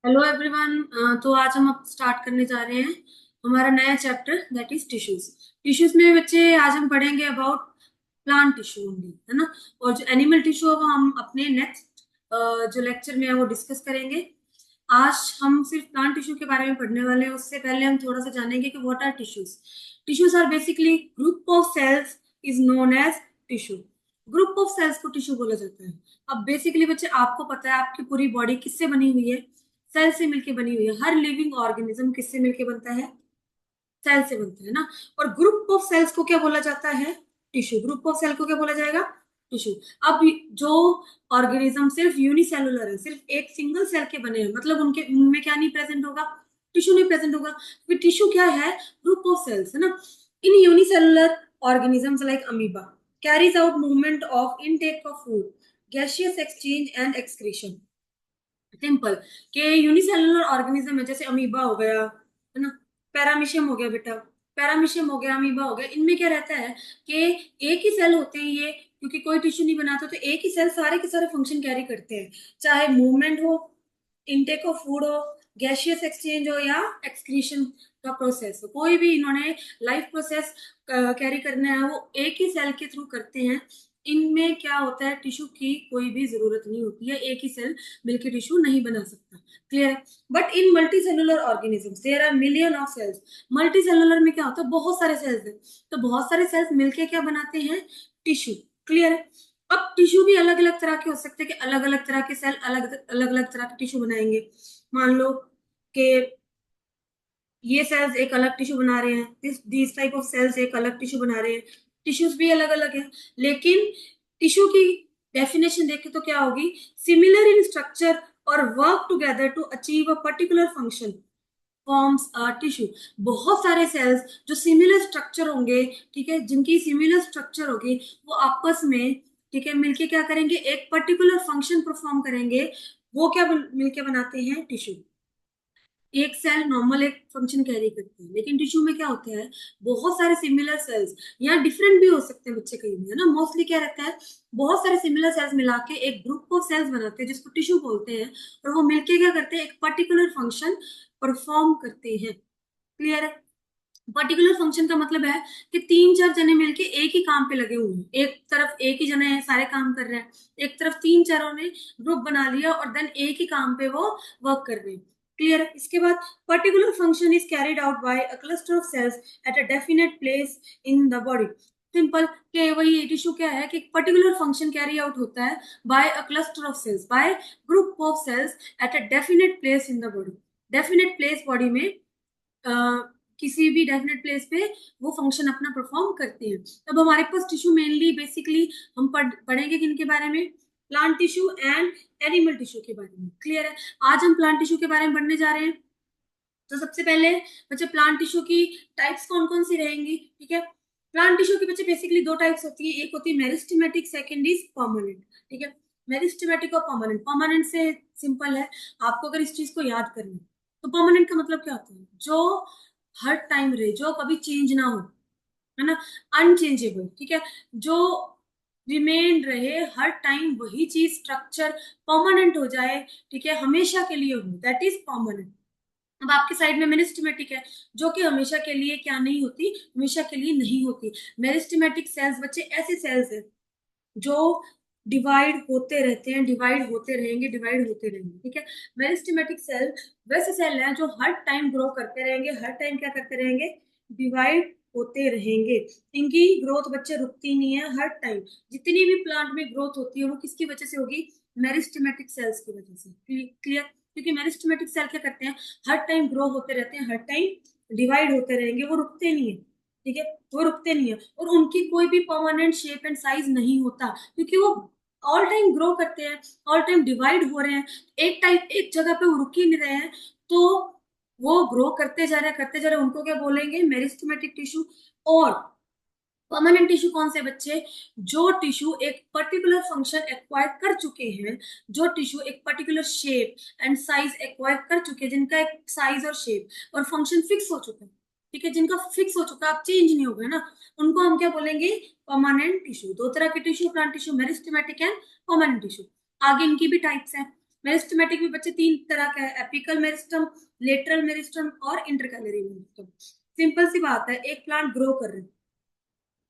Hello everyone. तो आज हम अब स्टार्ट करने जा रहे हैं हमारा नया chapter that is tissues. Tissues में बच्चे आज हम पढ़ेंगे अबाउट प्लांट टिश्यू ओनली, है ना। और जो एनिमल टिश्यू है वो हम अपने नेक्स्ट जो लेक्चर में है वो डिस्कस करेंगे। आज हम सिर्फ प्लांट टिश्यू के बारे में पढ़ने वाले हैं। उससे पहले हम थोड़ा सा जानेंगे कि what are tissues. Tissues are basically group of cells is known as tissue. Group of cells को टिश्यू बोला जाता है। अब बेसिकली बच्चे आपको पता है आपकी पूरी बॉडी किससे बनी हुई है? सेल से मिलके बनी हुई है। हर लिविंग ऑर्गेनिज्म किससे मिलके बनता है? सेल से बनता है ना। और ग्रुप ऑफ सेल्स को क्या बोला जाता है? टिश्यू। ग्रुप ऑफ सेल को क्या बोला जाएगा? टिश्यू। अब जो ऑर्गेनिज्म सिर्फ यूनिसेलुलर है, सिर्फ एक सिंगल सेल के बने हैं, मतलब उनके उनमें क्या नहीं प्रेजेंट होगा? टिश्यू नहीं प्रेजेंट होगा। फिर टिश्यू क्या है? ग्रुप ऑफ सेल्स, है ना। इन unicellular organisms like amoeba carries out movement of intake of food, gaseous exchange and excretion. Simple कि यूनिसेलुलर ऑर्गेनिज्म है, जैसे अमीबा हो गया, है ना। पैरामीशियम हो गया बेटा, पैरामीशियम हो गया, अमीबा हो गया। इनमें क्या रहता है कि एक ही सेल होते हैं ये, क्योंकि कोई टिश्यू नहीं बनाता, तो एक ही सेल सारे के सारे फंक्शन कैरी करते हैं। चाहे मूवमेंट हो, इनटेक ऑफ फूड हो, गैसियस एक्सचेंज हो, या एक्सक्रीशन का प्रोसेस हो, कोई भी इन्होंने लाइफ प्रोसेस कैरी करना है वो एक ही सेल के थ्रू करते हैं। इनमें क्या होता है, टिश्यू की कोई भी जरूरत नहीं होती है, एक ही सेल मिलके टिश्यू नहीं बना सकता। क्लियर है? But in multicellular organisms there are million of cells. Multicellular में क्या होता है, बहुत सारे सेल्स हैं, तो बहुत सारे सेल्स मिलके क्या बनाते हैं? टिश्यू। क्लियर है? अब टिश्यू भी अलग अलग तरह के हो सकते हैं कि अलग अलग तरह के सेल अलग अलग अलग तरह के टिश्यू बनाएंगे। मान लो कि ये सेल्स एक अलग टिश्यू बना रहे हैं, दिस टाइप ऑफ सेल्स एक अलग टिश्यू बना रहे हैं। टिश्यूज भी अलग अलग है, लेकिन टिश्यू की डेफिनेशन देखें तो क्या होगी? सिमिलर इन स्ट्रक्चर और work together to achieve a particular function forms a tissue. बहुत सारे सेल्स जो सिमिलर स्ट्रक्चर होंगे, ठीक है, जिनकी सिमिलर स्ट्रक्चर होगी, वो आपस में, ठीक है, मिलके क्या करेंगे? एक पर्टिकुलर फंक्शन परफॉर्म करेंगे। वो क्या मिलके बनाते हैं? टिश्यू। एक सेल नॉर्मल एक फंक्शन कैरी करती है, लेकिन टिश्यू में क्या होता है? बहुत सारे सिमिलर सेल्स, या डिफरेंट भी हो सकते हैं बच्चे कहीं भी, है ना। मोस्टली क्या रहता है, बहुत सारे सिमिलर सेल्स मिला के एक ग्रुप ऑफ सेल्स बनाते हैं जिसको टिश्यू बोलते हैं। और वो मिलके क्या करते हैं? एक पर्टिकुलर फंक्शन परफॉर्म करते हैं। क्लियर है? पर्टिकुलर फंक्शन का मतलब है कि तीन चार जने मिलके एक ही काम पे लगे हुए हैं। एक तरफ एक ही जने हैं, सारे काम कर रहे हैं। एक तरफ तीन चारों ने ग्रुप बना लिया और देन एक ही काम पे वो वर्क कर रहे हैं। क्लियर है? इसके बाद particular function is carried out by a cluster of cells at a definite place in the body. Simple कि वही टिश्यू क्या है कि पर्टिकुलर फंक्शन कैरी आउट होता है by a cluster of cells, by group of cells at a definite place in the body. Definite place body में, किसी भी डेफिनेट प्लेस पे वो फंक्शन अपना परफॉर्म करते हैं। तब हमारे पास टिश्यू मेनली बेसिकली हम पढ़ेंगे किनके बारे में? Plant tissue and animal tissue के बारे में। क्लियर है? आज हम प्लांट टिश्यू के बारे में पढ़ने जा रहे हैं। तो सबसे पहले बच्चे प्लांट टिश्यू की टाइप्स कौन कौन सी रहेंगी, ठीक है। प्लांट टिश्यू की बच्चे बेसिकली दो टाइप्स होती है, एक होती है मेरिस्टेमेटिक, सेकंड इज परमानेंट। ठीक है, मेरिस्टेमेटिक और परमानेंट। परमानेंट से सिंपल है, आपको अगर इस चीज को याद करना है तो परमानेंट का मतलब क्या होता है? जो हर टाइम रहे, जो कभी चेंज ना हो, है ना, अनचेंजेबल। ठीक है, जो रिमेन रहे हर टाइम, वही चीज स्ट्रक्चर परमानेंट हो जाए, ठीक है, हमेशा के लिए हो, दैट इज परमानेंट। अब आपके साइड में मेरिस्टेमेटिक है, जो कि हमेशा के लिए क्या नहीं होती? हमेशा के लिए नहीं होती। मेरिस्टेमेटिक सेल्स बच्चे ऐसे सेल्स हैं जो डिवाइड होते रहते हैं, डिवाइड होते रहेंगे, डिवाइड होते रहेंगे। ठीक है, मेरिस्टेमेटिक सेल वैसे सेल हैं जो हर टाइम ग्रो करते रहेंगे, हर टाइम क्या करते रहेंगे? डिवाइड होते रहेंगे। इनकी ग्रोथ बच्चे रुकती नहीं है, हर टाइम जितनी भी प्लांट में ग्रोथ होती है वो किसकी वजह से होगी? मेरिस्टेमेटिक सेल्स की वजह से। क्लियर? क्योंकि मेरिस्टेमेटिक सेल क्या करते हैं? हर टाइम ग्रो होते रहते हैं, हर टाइम डिवाइड होते रहेंगे, वो रुकते नहीं है। ठीक है, वो रुकते नहीं है, और उनकी कोई भी परमानेंट शेप एंड साइज नहीं होता, क्योंकि वो ऑल टाइम ग्रो करते हैं, ऑल टाइम डिवाइड हो रहे हैं, एक टाइप एक जगह पे वो रुक ही नहीं रहे हैं। तो वो ग्रो करते जा रहे हैं, करते जा रहे हैं, उनको क्या बोलेंगे? Meristematic tissue. और परमानेंट टिश्यू कौन से बच्चे? जो टिश्यू एक पर्टिकुलर फंक्शन एक्वायर कर चुके हैं, जो टिश्यू एक particular shape and size acquire कर चुके हैं, जिनका एक साइज और शेप और फंक्शन फिक्स हो चुका है, ठीक है, जिनका फिक्स हो चुका है, अब चेंज नहीं होगा ना, उनको हम क्या बोलेंगे? Permanent tissue. दो तरह के tissue plant tissue, meristematic and permanent tissue. आगे इनकी भी टाइप्स हैं। मेरिस्टेमेटिक भी बच्चे तीन तरह का है, एपिकल मेरिस्टम, लेटरल मेरिस्टम और इंटरकैलरी मेरिस्टम। सिंपल सी बात है, एक प्लांट ग्रो कर रहे हैं,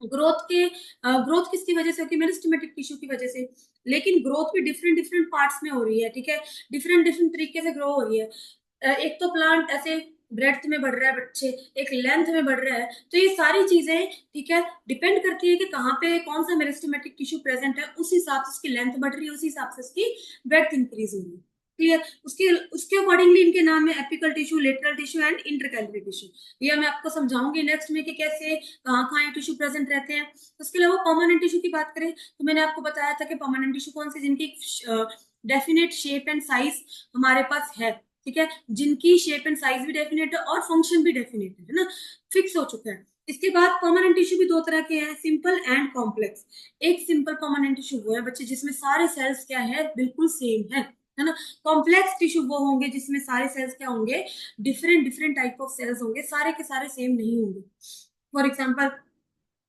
ग्रोथ किसकी वजह से होगी, मेरिस्टेमेटिक टिश्यू की वजह से। लेकिन ग्रोथ भी डिफरेंट डिफरेंट पार्ट्स में हो रही है, ठीक है, डिफरेंट डिफरेंट तरीके से ग्रो हो रही है। एक तो प्लांट ऐसे ब्रेड्थ में बढ़ रहा है बच्चे, एक लेंथ में बढ़ रहा है, तो ये सारी चीजें, ठीक है, डिपेंड करती है कि कहाँ पे कौन सा मेरिस्टेमेटिक टिश्यू प्रेजेंट है, उस हिसाब से उसकी लेंथ बढ़ रही है, उस हिसाब से उसकी ब्रेड्थ इंक्रीज हो रही है। क्लियर, उसके उसके अकॉर्डिंगली इनके नाम है apical tissue, lateral tissue and intercalary tissue. ये मैं आपको समझाऊंगी नेक्स्ट में कि कैसे कहाँ कहाँ ये टिश्यू प्रेजेंट रहते हैं। उसके अलावा परमानेंट टिश्यू की बात करें तो मैंने आपको बताया था कि परमानेंट टिश्यू कौन से, जिनकी डेफिनेट शेप एंड साइज हमारे पास है, ठीक है, जिनकी शेप एंड साइज भी डेफिनेट है और फंक्शन भी डेफिनेट है ना, फिक्स हो चुका है। इसके बाद परमानेंट टिश्यू भी दो तरह के हैं, सिंपल एंड कॉम्प्लेक्स। एक सिंपल परमानेंट टिश्यू वो है बच्चे जिसमें सारे सेल्स क्या है, बिल्कुल सेम है ना। कॉम्प्लेक्स टिश्यू वो होंगे जिसमें सारे सेल्स क्या होंगे, different different type of cells होंगे, सारे के सारे सेम नहीं होंगे। फॉर एग्जाम्पल,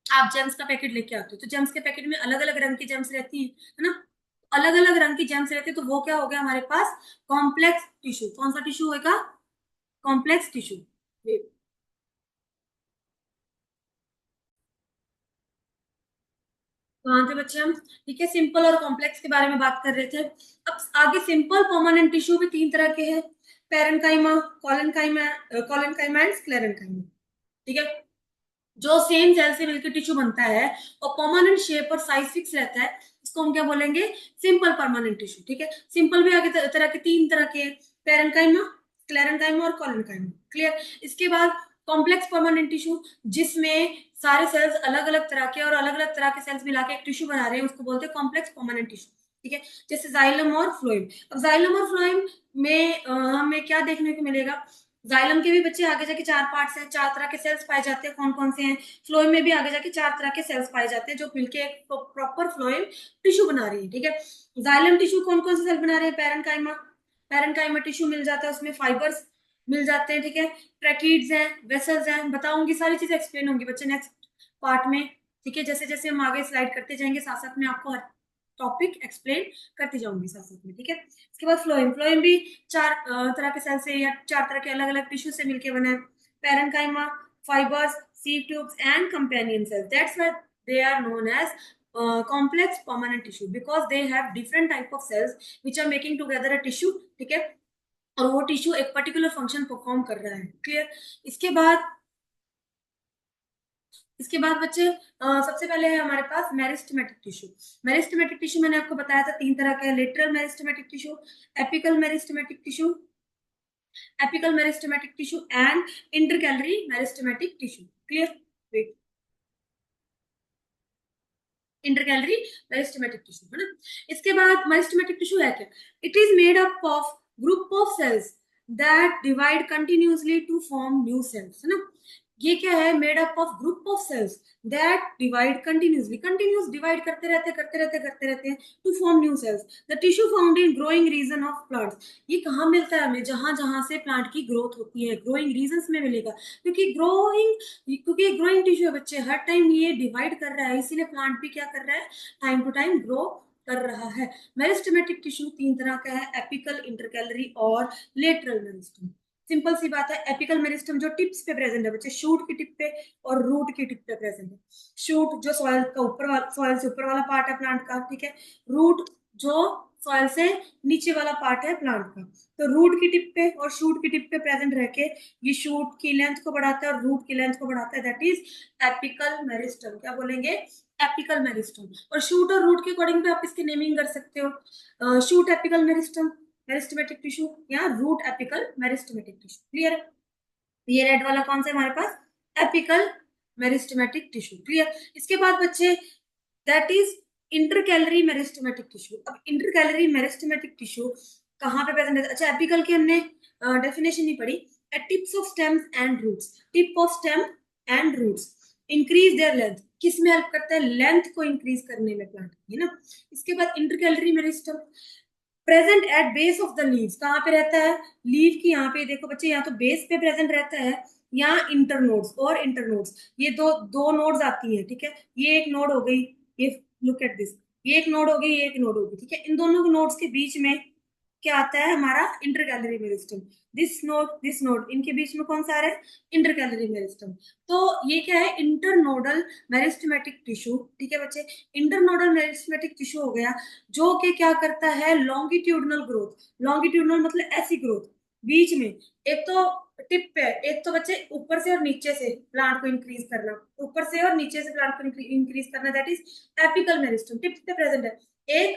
आप जेम्स का पैकेट लेके आते हो तो जेम्स के पैकेट में अलग अलग रंग की जेम्स रहती है ना, अलग अलग रंग की जेम्स रहती है, तो वो क्या हो गया हमारे पास, कॉम्प्लेक्स टिश्यू। कौन सा टिश्यू होगा, कॉम्प्लेक्स टिश्यू। कहाँ थे बच्चे हम, ठीक है, सिंपल और कॉम्प्लेक्स के बारे में बात कर रहे थे। अब आगे सिंपल परमानेंट टिश्यू भी तीन तरह के हैं, parenchyma, collenchyma, collenchyma and sclerenchyma, ठीक है, जो सेम सेल से मिलकर टिश्यू बनता है और परमानेंट शेप और साइज फिक्स रहता है, इसको हम क्या बोलेंगे, सिंपल परमानेंट टिश्यू, ठीक है। सिंपल भी आगे तरह के तीन तरह के, पेरेंकाइमा, स्क्लेरेंकाइमा और कॉलेनकाइमा। क्लियर, इसके बाद कॉम्प्लेक्स परमानेंट टिश्यू, जिसमें सारे सेल्स अलग अलग तरह के और अलग अलग तरह के सेल्स मिला के एक टिश्यू बना रहे हैं, उसको बोलते हैं कॉम्प्लेक्स परमानेंट टिश्यू, ठीक है, जैसे जाइलम और फ्लोएम। अब जाइलम और फ्लोएम में हमें क्या देखने को मिलेगा, जाइलम के भी बच्चे आगे जाके चार पार्ट्स हैं, चार तरह के सेल्स पाए जाते हैं, कौन कौन से हैं, फ्लोएम में भी आगे जाके चार तरह के सेल्स पाए जाते हैं जो मिलके एक प्रॉपर फ्लोएम टिश्यू बना रही है, ठीक है। जाइलम टिश्यू कौन कौन से सेल बना रहे हैं, पैरेंकाइमा, पैरेंकाइमा टिश्यू मिल जाता है, उसमें फाइबर्स मिल जाते हैं, ठीक है, ट्रैकीड्स हैं, वेसल्स हैं, बताऊंगी सारी चीजें एक्सप्लेन होंगी बच्चे नेक्स्ट पार्ट में, ठीक है, जैसे जैसे हम आगे स्लाइड करते जाएंगे साथ साथ में आपको हर टॉपिक एक्सप्लेन करती जाऊंगी साथ साथ में, ठीक है। इसके बाद फ्लोएम, फ्लोएम भी चार तरह के सेल से या चार तरह के अलग अलग टिश्यू से मिलकर बना है, parenchyma, fibers, sieve tubes, and companion cells. That's why they are known as complex permanent tissue because they have different type of cells which are making together a tissue. ठीक है, और वो टिश्यू एक particular function perform कर रहा है। Clear, इसके बाद इसके बाद बच्चे सबसे पहले है हमारे पास मेरिस्टेमेटिक टिश्यू। मेरिस्टेमेटिक टिश्यू मैंने आपको बताया था तीन तरह का है, lateral meristematic tissue, apical meristematic tissue, apical meristematic tissue and intercalary meristematic tissue. Clear, intercalary meristematic tissue, है ना। इसके बाद मेरिस्टेमेटिक टिश्यू है क्या, it is made up of group of cells that divide continuously to form new cells, है ना। ये क्या है, made up of group of cells that divide continuously, continuous divide करते रहते हैं to form new cells. The tissue found in growing region of plants, ये कहाँ मिलता है हमें, जहां जहां से प्लांट की ग्रोथ होती है, ग्रोइंग रीजन में मिलेगा, क्योंकि ग्रोइंग टिश्यू है बच्चे, हर टाइम ये डिवाइड कर रहा है, इसीलिए प्लांट भी क्या कर रहा है, टाइम टू टाइम ग्रो कर रहा है। मेरिस्टेमेटिक टिश्यू तीन तरह का है, एपिकल, इंटरकैलरी और लेटरल मेरिस्टम। सिंपल सी बात है, एपिकल मेरिस्टम जो टिप्स पे प्रेजेंट है बच्चे, शूट की टिप पे और रूट की टिप पे प्रेजेंट है। शूट जो सॉइल का ऊपर वाला, सॉइल से ऊपर वाला पार्ट है प्लांट का, ठीक है, रूट जो सॉइल से नीचे वाला पार्ट है प्लांट का। तो रूट की टिप पे और शूट की टिप पे प्रेजेंट रह के ये शूट की लेंथ को बढ़ाता है और रूट की लेंथ को बढ़ाता है, दैट इज एपिकल मेरिस्टम। क्या बोलेंगे, एपिकल मेरिस्टम। और शूट और रूट के अकॉर्डिंग भी आप इसकी नेमिंग कर सकते हो, shoot apical meristem meristematic tissue या root apical meristematic tissue. Clear, ये रेड वाला कौन सा है हमारे पास, एपिकल मेरिस्टेमेटिक टिश्यू। क्लियर, इसके बाद बच्चे that is intercalary meristematic tissue. अब इंटरकैलरी मेरिस्टेमेटिक टिश्यू कहाँ पे प्रेजेंट है, अच्छा एपिकल की हमने डेफिनेशन नहीं पढ़ी, at tips of stems and roots, tip of stem and roots increase their length, किस में हेल्प करता है, लेंथ को इंक्रीज करने में प्लांट, है ना। इसके बाद intercalary meristem present at base of the leaves, कहाँ पे रहता है, लीव की यहाँ पे देखो बच्चे, यहाँ तो बेस पे प्रेजेंट रहता है, यहाँ इंटरनोड्स और इंटरनोड्स, ये दो दो नोड्स आती है, ठीक है, ये एक नोड हो गई, ये लुक एट दिस, ये एक नोड हो गई, ये एक नोड होगी, ठीक है, इन दोनों नोड्स के बीच में क्या आता है हमारा इंटरकैलरी मेरिस्टम। दिस नोड इनके बीच में कौन सा आ रहा है, इंटरकैलरी मेरिस्टम। तो ये क्या है, इंटरनोडल मेरिस्टेमेटिक टिश्यू, ठीक है बच्चे। इंटरनोडल मेरिस्टेमेटिक टिश्यू हो गया जो कि क्या करता है, लॉन्गिट्यूडनल ग्रोथ। लॉन्गिट्यूडनल मतलब ऐसी ग्रोथ बीच में, एक तो टिप पे, एक तो बच्चे ऊपर से और नीचे से प्लांट को इंक्रीज करना, ऊपर से और नीचे से प्लांट को इंक्रीज करना, that is apical meristem, tip पे प्रेजेंट है। एक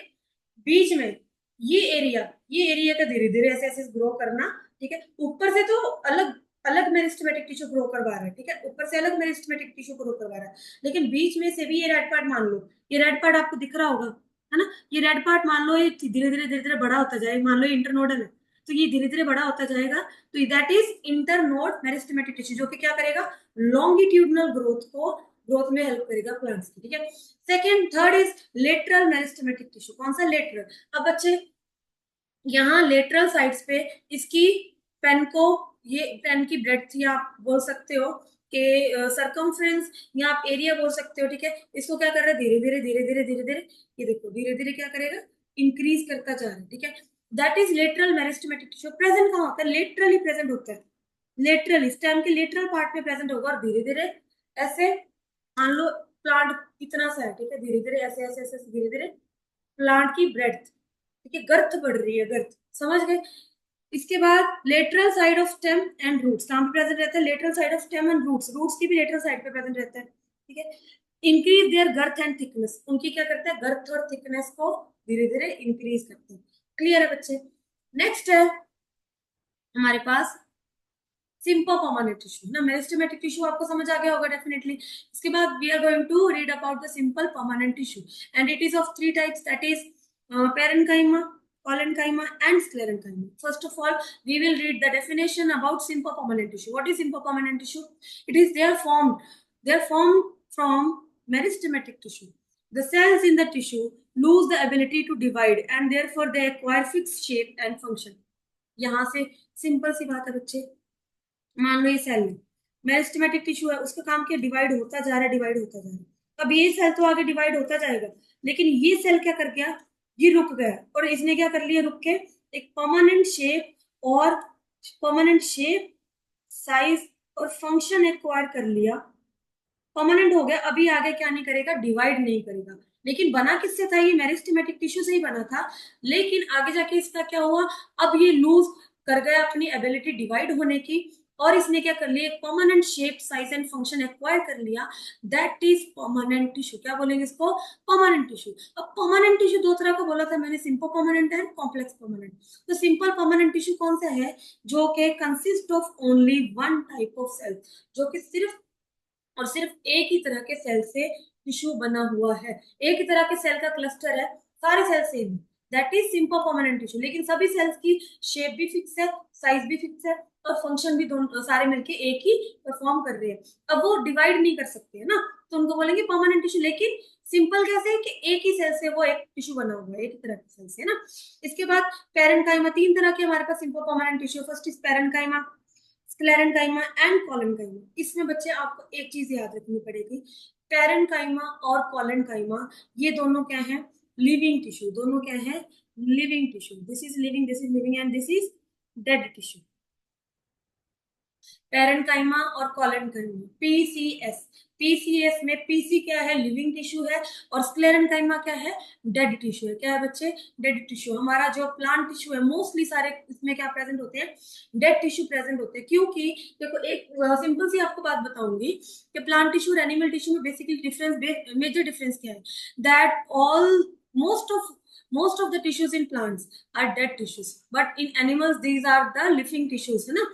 बीच में ये एरिया का धीरे धीरे ऐसे ऐसे ग्रो करना, ठीक है। ऊपर से तो अलग अलग मेरिस्टेमेटिक टिश्यू ग्रो करवा रहा है, ठीक है, ऊपर से अलग मेरिस्टेमेटिक टिश्यू ग्रो करवा रहा है, लेकिन बीच में से भी ये रेड पार्ट मान लो, ये रेड पार्ट आपको दिख रहा होगा, है ना। ये रेड पार्ट मान लो ये धीरे धीरे बड़ा होता जाएगा, मान लो ये इंटरनोडल है, तो ये धीरे धीरे बड़ा होता जाएगा, तो that is internode meristematic tissue, जो कि क्या करेगा, लॉन्गिट्यूडनल ग्रोथ में हेल्प करेगा प्लांट्स की, ठीक है। Second, third is lateral meristematic tissue. कौन सा, लेटरल। अब बच्चे यहाँ लेटरल साइड्स पे इसकी पेन को, ये पेन की ब्रेड्थ या आप बोल सकते हो कि सरकमफ्रेंस, या आप एरिया बोल सकते हो, ठीक है। इसको क्या कर रहा है, धीरे धीरे धीरे धीरे धीरे धीरे, ये देखो धीरे धीरे क्या करेगा, इंक्रीज करता जा रहा है, ठीक है। That is lateral meristematic tissue. Present कहाँ होता है, लेटरली प्रेजेंट होता है, लेटरल स्टेम के लेटरल पार्ट में प्रेजेंट होगा, और धीरे धीरे ऐसे मान लो प्लांट इतना सा है, ठीक है, धीरे धीरे ऐसे ऐसे ऐसे धीरे धीरे प्लांट की ब्रेड्थ, ठीक है, गर्थ बढ़ रही है, गर्थ, समझ गए। इसके बाद lateral side of stem and roots कहाँ पे प्रेजेंट रहता है, lateral side of stem and roots, roots की भी लेटरल साइड पे प्रेजेंट रहता है, ठीक है। Increase their girth and thickness, उनकी क्या करता है, गर्थ और थिकनेस को धीरे धीरे इंक्रीज करते हैं। क्लियर है बच्चे। नेक्स्ट है हमारे पास सिंपल परमानेंट टिश्यू ना, मेरिस्टेमेटिक टिश्यू आपको समझ आ गया होगा डेफिनेटली। इसके बाद we are going to read about the simple permanent tissue, and it is of three types, that is parenchyma, collenchyma and sclerenchyma. First of all, we will read the definition about simple permanent tissue. What is simple permanent tissue? It is they are formed from meristematic tissue. The cells in the tissue lose the ability to divide and therefore they acquire fixed shape and function. यहाँ से simple सी बात है बच्चे, मान लो ये cell है, meristematic tissue है, उसका काम क्या, डिवाइड होता जा रहा है, डिवाइड होता जा रहा है। अब ये सेल तो आगे डिवाइड होता जाएगा, लेकिन ये सेल क्या कर गया, ये रुक गया, और इसने क्या कर लिया, रुक के एक परमानेंट शेप, और परमानेंट शेप, साइज और फंक्शन एक्वायर कर लिया, परमानेंट हो गया। अभी आगे क्या नहीं करेगा, डिवाइड नहीं करेगा। लेकिन बना किससे था, ये मेरिस्टेमेटिक टिश्यू से ही बना था, लेकिन आगे जाके इसका क्या हुआ, अब ये लूज कर गया अपनी एबिलिटी डिवाइड होने की, और इसने क्या कर लिया, एक permanent shape, size and function acquire कर लिया, दैट इज परमानेंट टिश्यू। क्या बोलेंगे इसको, परमानेंट टिश्यू। अब परमानेंट टिश्यू दो तरह का बोला था मैंने, simple permanent and complex permanent. तो सिंपल परमानेंट टिश्यू कौन सा है, जो कि consist of only one type of cell, जो कि सिर्फ और सिर्फ एक ही तरह के सेल से टिश्यू बना हुआ है, एक ही तरह के सेल का क्लस्टर है, सारे सेल सेम है, that is simple permanent tissue. लेकिन सभी सेल्स की शेप भी फिक्स है, साइज भी फिक्स है, और फंक्शन भी दोनों सारे मिलके एक ही परफॉर्म कर रहे हैं। अब वो डिवाइड नहीं कर सकते है ना, तो उनको बोलेंगे परमानेंट टिश्यू। लेकिन सिंपल कैसे है कि एक ही सेल से वो एक टिश्यू बना हुआ है, एक ही तरह के सेल से, है ना। इसके बाद पेरेंकाइमा, तीन तरह के हमारे पास simple permanent tissue. First is parenchyma, sclerenchyma and collenchyma. इसमें बच्चे आपको एक चीज याद रखनी पड़ेगी, पेरेंकाइमा और कॉलेंकाइमा ये दोनों क्या है, लिविंग टिश्यू, दोनों क्या है, living tissue. This is living, this is living and this is dead tissue. Parenchyma और कॉलेंकाइमा, पीसीएस। पीसीएस में पीसी क्या है, लिविंग टिश्यू है, और स्क्लेरेंकाइमा क्या है, डेड टिश्यू है। क्या है बच्चे, डेड टिश्यू। हमारा जो प्लांट टिश्यू है मोस्टली सारे इसमें क्या प्रेजेंट होते हैं, डेड टिश्यू प्रेजेंट होते हैं। क्योंकि देखो एक सिंपल सी आपको बात बताऊंगी कि प्लांट टिश्यू और एनिमल टिश्यू में बेसिकली डिफरेंस, मेजर डिफरेंस क्या है, that all most of the tissues in plants are dead tissues, but in animals these are the living tissues, है ना।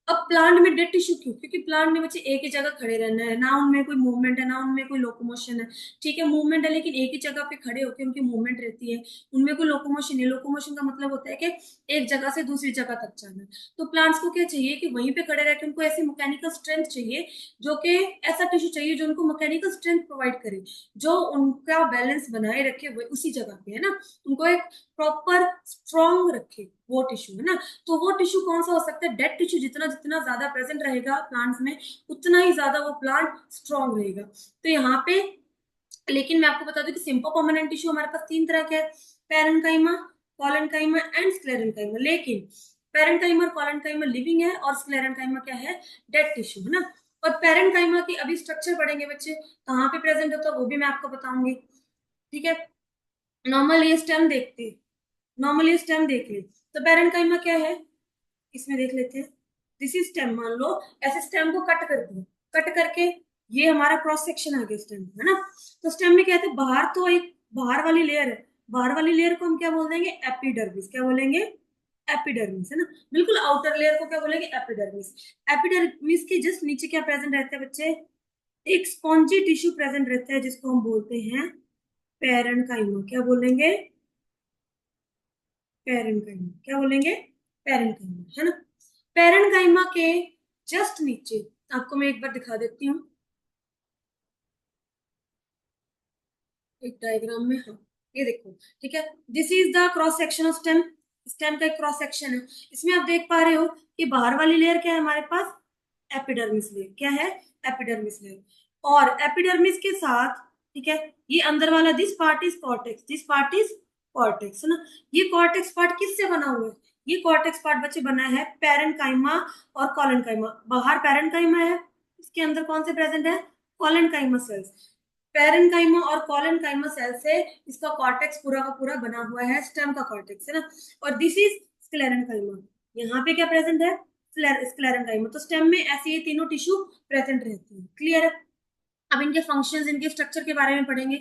अब प्लांट में डेड टिश्यू क्यों, क्योंकि प्लांट में बच्चे एक ही जगह खड़े रहना है, ना उनमें कोई मूवमेंट है, ना उनमें कोई लोकोमोशन है, ठीक है, मूवमेंट है लेकिन एक ही जगह पे खड़े होकर उनकी मूवमेंट रहती है, उनमें कोई लोकोमोशन नहीं। लोकोमोशन का मतलब होता है कि एक जगह से दूसरी जगह तक जाना। तो प्लांट्स को क्या चाहिए कि वहीं पे खड़े रह के उनको ऐसी मैकेनिकल स्ट्रेंथ चाहिए, जो कि ऐसा टिश्यू चाहिए जो उनको मैकेनिकल स्ट्रेंथ प्रोवाइड करे, जो उनका बैलेंस बनाए रखे वो उसी जगह पे, है ना, उनको एक प्रॉपर स्ट्रॉन्ग रखे, वो टिश्यू, है ना। तो वो टिश्यू कौन सा हो सकता है, डेड टिश्यू। जितना जितना ज्यादा प्रेजेंट रहेगा प्लांट्स में, उतना ही ज्यादा वो प्लांट स्ट्रॉन्ग रहेगा। तो यहाँ पे लेकिन मैं आपको बता दूं कि सिंपल परमानेंट टिश्यू हमारे पास तीन तरह के हैं, पेरेंकाइमा, कॉलेनकाइमा एंड स्क्लेरेनकाइमा। लेकिन पेरेंकाइमा और कॉलेनकाइमा लिविंग है और स्क्लेरेनकाइमा क्या है, डेड टिश्यू है ना। और पेरेंकाइमा की अभी स्ट्रक्चर पढ़ेंगे बच्चे, कहाँ पे प्रेजेंट होता है वो भी मैं आपको बताऊंगी, ठीक है। नॉर्मल ये स्टेम देखते हैं, नॉर्मल ये स्टेम देख ले। तो पेरेंकाइमा क्या है, इसमें देख लेते हैं। दिस इज स्टेम, मान लो ऐसे स्टेम को कट कर दिया, कट करके ये हमारा क्रॉस सेक्शन आ गया स्टेम है ना। तो स्टेम में क्या है, बाहर तो एक बाहर वाली लेयर है, बाहर वाली लेयर को हम क्या बोल देंगे, एपिडर्मिस। क्या बोलेंगे, एपिडर्मिस है ना। बिल्कुल आउटर लेयर को क्या बोलेंगे, एपिडर्मिस। एपिडर्मिस के जस्ट नीचे क्या प्रेजेंट रहता है बच्चे, एक स्पॉन्जी टिश्यू प्रेजेंट रहता है जिसको हम बोलते हैं पेरेंकाइमा। क्या बोलेंगे, पेरेंकाइमा। क्या बोलेंगे, पेरेंकाइमा है ना। पेरेंकाइमा के जस्ट नीचे आपको मैं एक बार दिखा देती हूँ एक डायग्राम में, हाँ ये देखो, ठीक है। This is the cross section of stem, stem का एक क्रॉस सेक्शन है। इसमें आप देख पा रहे हो कि बाहर वाली लेयर क्या है हमारे पास, एपिडर्मिस लेयर। क्या है, एपिडर्मिस लेयर। और एपिडर्मिस के साथ, ठीक है, ये अंदर वाला this part is cortex, this part is cortex है ना। ये कॉर्टेक्स पार्ट किससे बना हुआ है, ये कॉर्टेक्स पार्ट बच्चे बना है पेरेंकाइमा और कॉलेनकाइमा। बाहर पेरेंकाइमा है, इसके अंदर कौन से प्रेजेंट है, कॉलेनकाइमा सेल्स। पेरेंकाइमा और कॉलेनकाइमा सेल से इसका कॉर्टेक्स पूरा का पूरा बना हुआ है, स्टेम का कॉर्टेक्स है ना। और दिस इज स्क्लेरेनकाइमा, यहाँ पे क्या प्रेजेंट है, स्क्लेरेनकाइमा। तो स्टेम में ऐसे ये तीनों टिश्यू प्रेजेंट रहते हैं, क्लियर है। अब इनके फंक्शंस, इनके स्ट्रक्चर के बारे में पढ़ेंगे,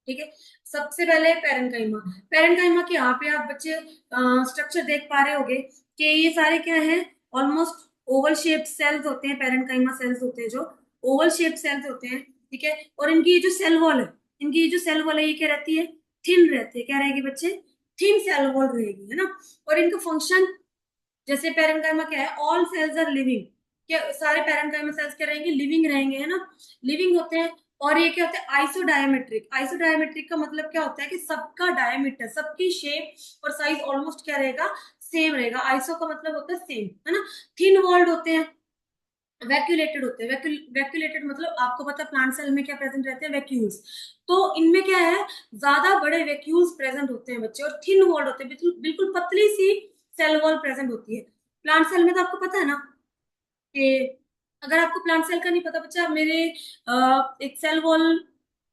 ठीक है। सबसे पहले पेरेंकाइमा, पेरेंकाइमा के यहाँ पे आप बच्चे स्ट्रक्चर देख पा रहे होगे कि ये सारे क्या है, ऑलमोस्ट ओवल शेप सेल्स होते हैं, पेरेंकाइमा सेल्स होते हैं जो ओवल शेप सेल्स होते हैं, ठीक है। और इनकी ये जो सेल वॉल है, इनकी ये जो सेल वॉल है ये क्या रहती है, थिन रहती है। क्या रहेगी बच्चे, थिन सेल वॉल रहेगी है ना। और इनका फंक्शन, जैसे पेरेंकाइमा क्या है, ऑल सेल्स आर लिविंग, क्या सारे पेरेंकाइमा सेल्स क्या रहेंगे, लिविंग रहेंगे है ना, लिविंग होते हैं। और ये क्या होता है, आइसोडायमेट्रिक। आइसोडायमेट्रिक का मतलब क्या होता है कि सबका डायमीटर, सबकी शेप और साइज ऑलमोस्ट क्या रहेगा, सेम रहेगा। आइसो का मतलब होता है सेम है ना। थिन वॉल्ड होते हैं, वैक्यूलेटेड होते हैं। वैक्यूलेटेड मतलब आपको पता है प्लांट सेल में क्या प्रेजेंट रहते हैं, वैक्यूल्स। तो इनमें क्या है, ज्यादा बड़े वैक्यूल्स प्रेजेंट होते हैं बच्चे, और थिन वॉल्ड होते हैं, बिल्कुल बिल्कुल पतली सी सेल वॉल प्रेजेंट होती है। प्लांट सेल में तो आपको पता है ना कि, अगर आपको प्लांट सेल का नहीं पता बच्चा, मेरे एक सेल वॉल